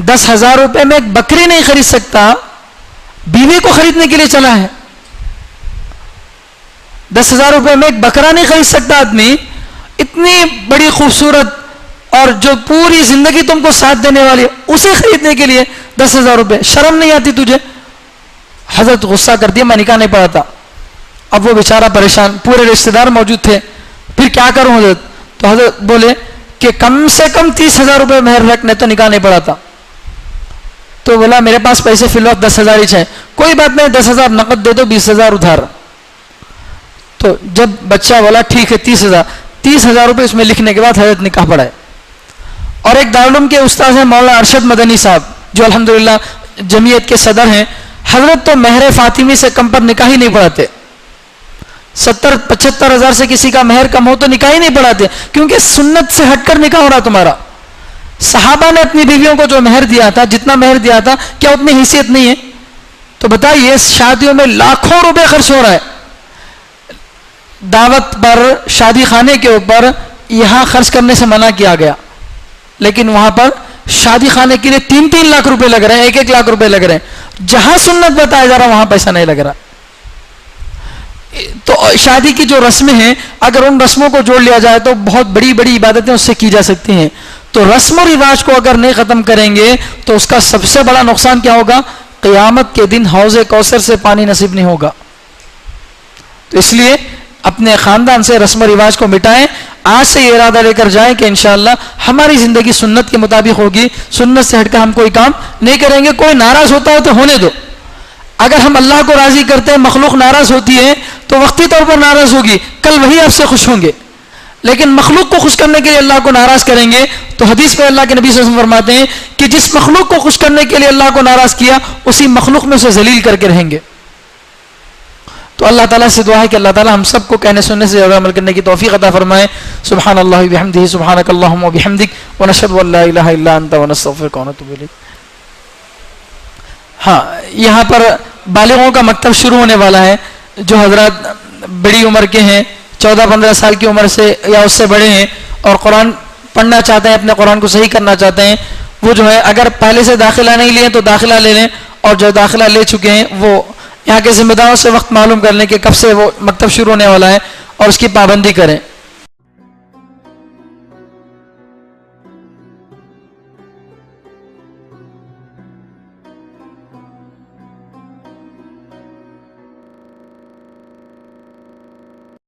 10,000 روپے میں ایک بکری نہیں خرید سکتا, بیوی کو خریدنے کے لیے چلا ہے. 10,000 روپے میں ایک بکرا نہیں خرید سکتا آدمی, اتنی بڑی خوبصورت اور جو پوری زندگی تم کو ساتھ دینے والی ہے اسے خریدنے کے لیے 10,000 روپے، شرم نہیں آتی تجھے؟ حضرت غصہ کر دیا، میں نکاح نہیں پڑھا تھا. اب وہ بیچارہ پریشان، پورے رشتے دار موجود تھے، پھر کیا کروں حضرت؟ تو حضرت بولے کہ کم سے کم 30,000 روپے مہر رکھ، نہیں تو نکاح نہیں پڑھا تھا. تو بولا میرے پاس پیسے فی الوقت 10,000 ہی ہیں. کوئی بات نہیں، 10,000 نقد دے دو، 20,000 ادھار. تو جب بچہ بولا ٹھیک ہے 30,000 روپے اس میں لکھنے کے بعد حضرت نکاح پڑھائے. اور ایک دارالعلوم کے استاد ہیں مولانا ارشد مدنی صاحب، جو الحمدللہ جمعیت کے صدر ہیں. حضرت تو مہر فاطمی سے کم پر نکاح ہی نہیں پڑھاتے. 70-75 ہزار سے کسی کا مہر کم ہو تو نکاح ہی نہیں پڑھاتے، کیونکہ سنت سے ہٹ کر نکاح ہو رہا تمہارا. صحابہ نے اپنی بیویوں کو جو مہر دیا تھا، جتنا مہر دیا تھا، کیا اتنی حیثیت نہیں ہے؟ تو بتائیے شادیوں میں لاکھوں روپے خرچ ہو رہا ہے. دعوت پر، شادی خانے کے اوپر یہاں خرچ کرنے سے منع کیا گیا، لیکن وہاں پر شادی خانے کے لیے 3-3 لاکھ روپے لگ رہے ہیں، 1-1 لاکھ روپے لگ رہے ہیں. جہاں سنت بتایا جا رہا وہاں پیسہ نہیں لگ رہا. تو شادی کی جو رسمیں ہیں، اگر ان رسموں کو جوڑ لیا جائے تو بہت بڑی بڑی عبادتیں اس سے کی جا سکتی ہیں. تو رسم و رواج کو اگر نہیں ختم کریں گے تو اس کا سب سے بڑا نقصان کیا ہوگا؟ قیامت کے دن حوض کوثر سے پانی نصیب نہیں ہوگا. تو اس لیے اپنے خاندان سے رسم و رواج کو مٹائیں. آج سے یہ ارادہ لے کر جائیں کہ انشاءاللہ ہماری زندگی سنت کے مطابق ہوگی، سنت سے ہٹ کر ہم کوئی کام نہیں کریں گے. کوئی ناراض ہوتا ہے تو ہونے دو. اگر ہم اللہ کو راضی کرتے ہیں، مخلوق ناراض ہوتی ہے تو وقتی طور پر ناراض ہوگی، کل وہی آپ سے خوش ہوں گے. لیکن مخلوق کو خوش کرنے کے لیے اللہ کو ناراض کریں گے تو حدیث میں اللہ کے نبی صلی اللہ علیہ وسلم فرماتے ہیں کہ جس مخلوق کو خوش کرنے کے لیے اللہ کو ناراض کیا، اسی مخلوق میں سے ذلیل کر کے رہیں گے. تو اللہ تعالیٰ سے دعا ہے کہ اللہ تعالیٰ ہم سب کو کہنے سننے سے زیادہ عمل کرنے کی توفیق عطا فرمائے. سبحان اللہ و بحمدہ، سبحانک اللہم و بحمدک، ونشہد ان لا الہ الا انت ونستغفرک ونتوب الیک. ہاں، یہاں پر بالغوں کا مکتب شروع ہونے والا ہے. جو حضرات بڑی عمر کے ہیں، 14-15 سال کی عمر سے یا اس سے بڑے ہیں، اور قرآن پڑھنا چاہتے ہیں، اپنے قرآن کو صحیح کرنا چاہتے ہیں، وہ جو ہے اگر پہلے سے داخلہ نہیں لیے تو داخلہ لے لیں، اور جو داخلہ لے چکے ہیں وہ یہاں کے ذمہ داروں سے وقت معلوم کر لیں کہ کب سے وہ مکتب شروع ہونے والا ہے اور اس کی پابندی کریں.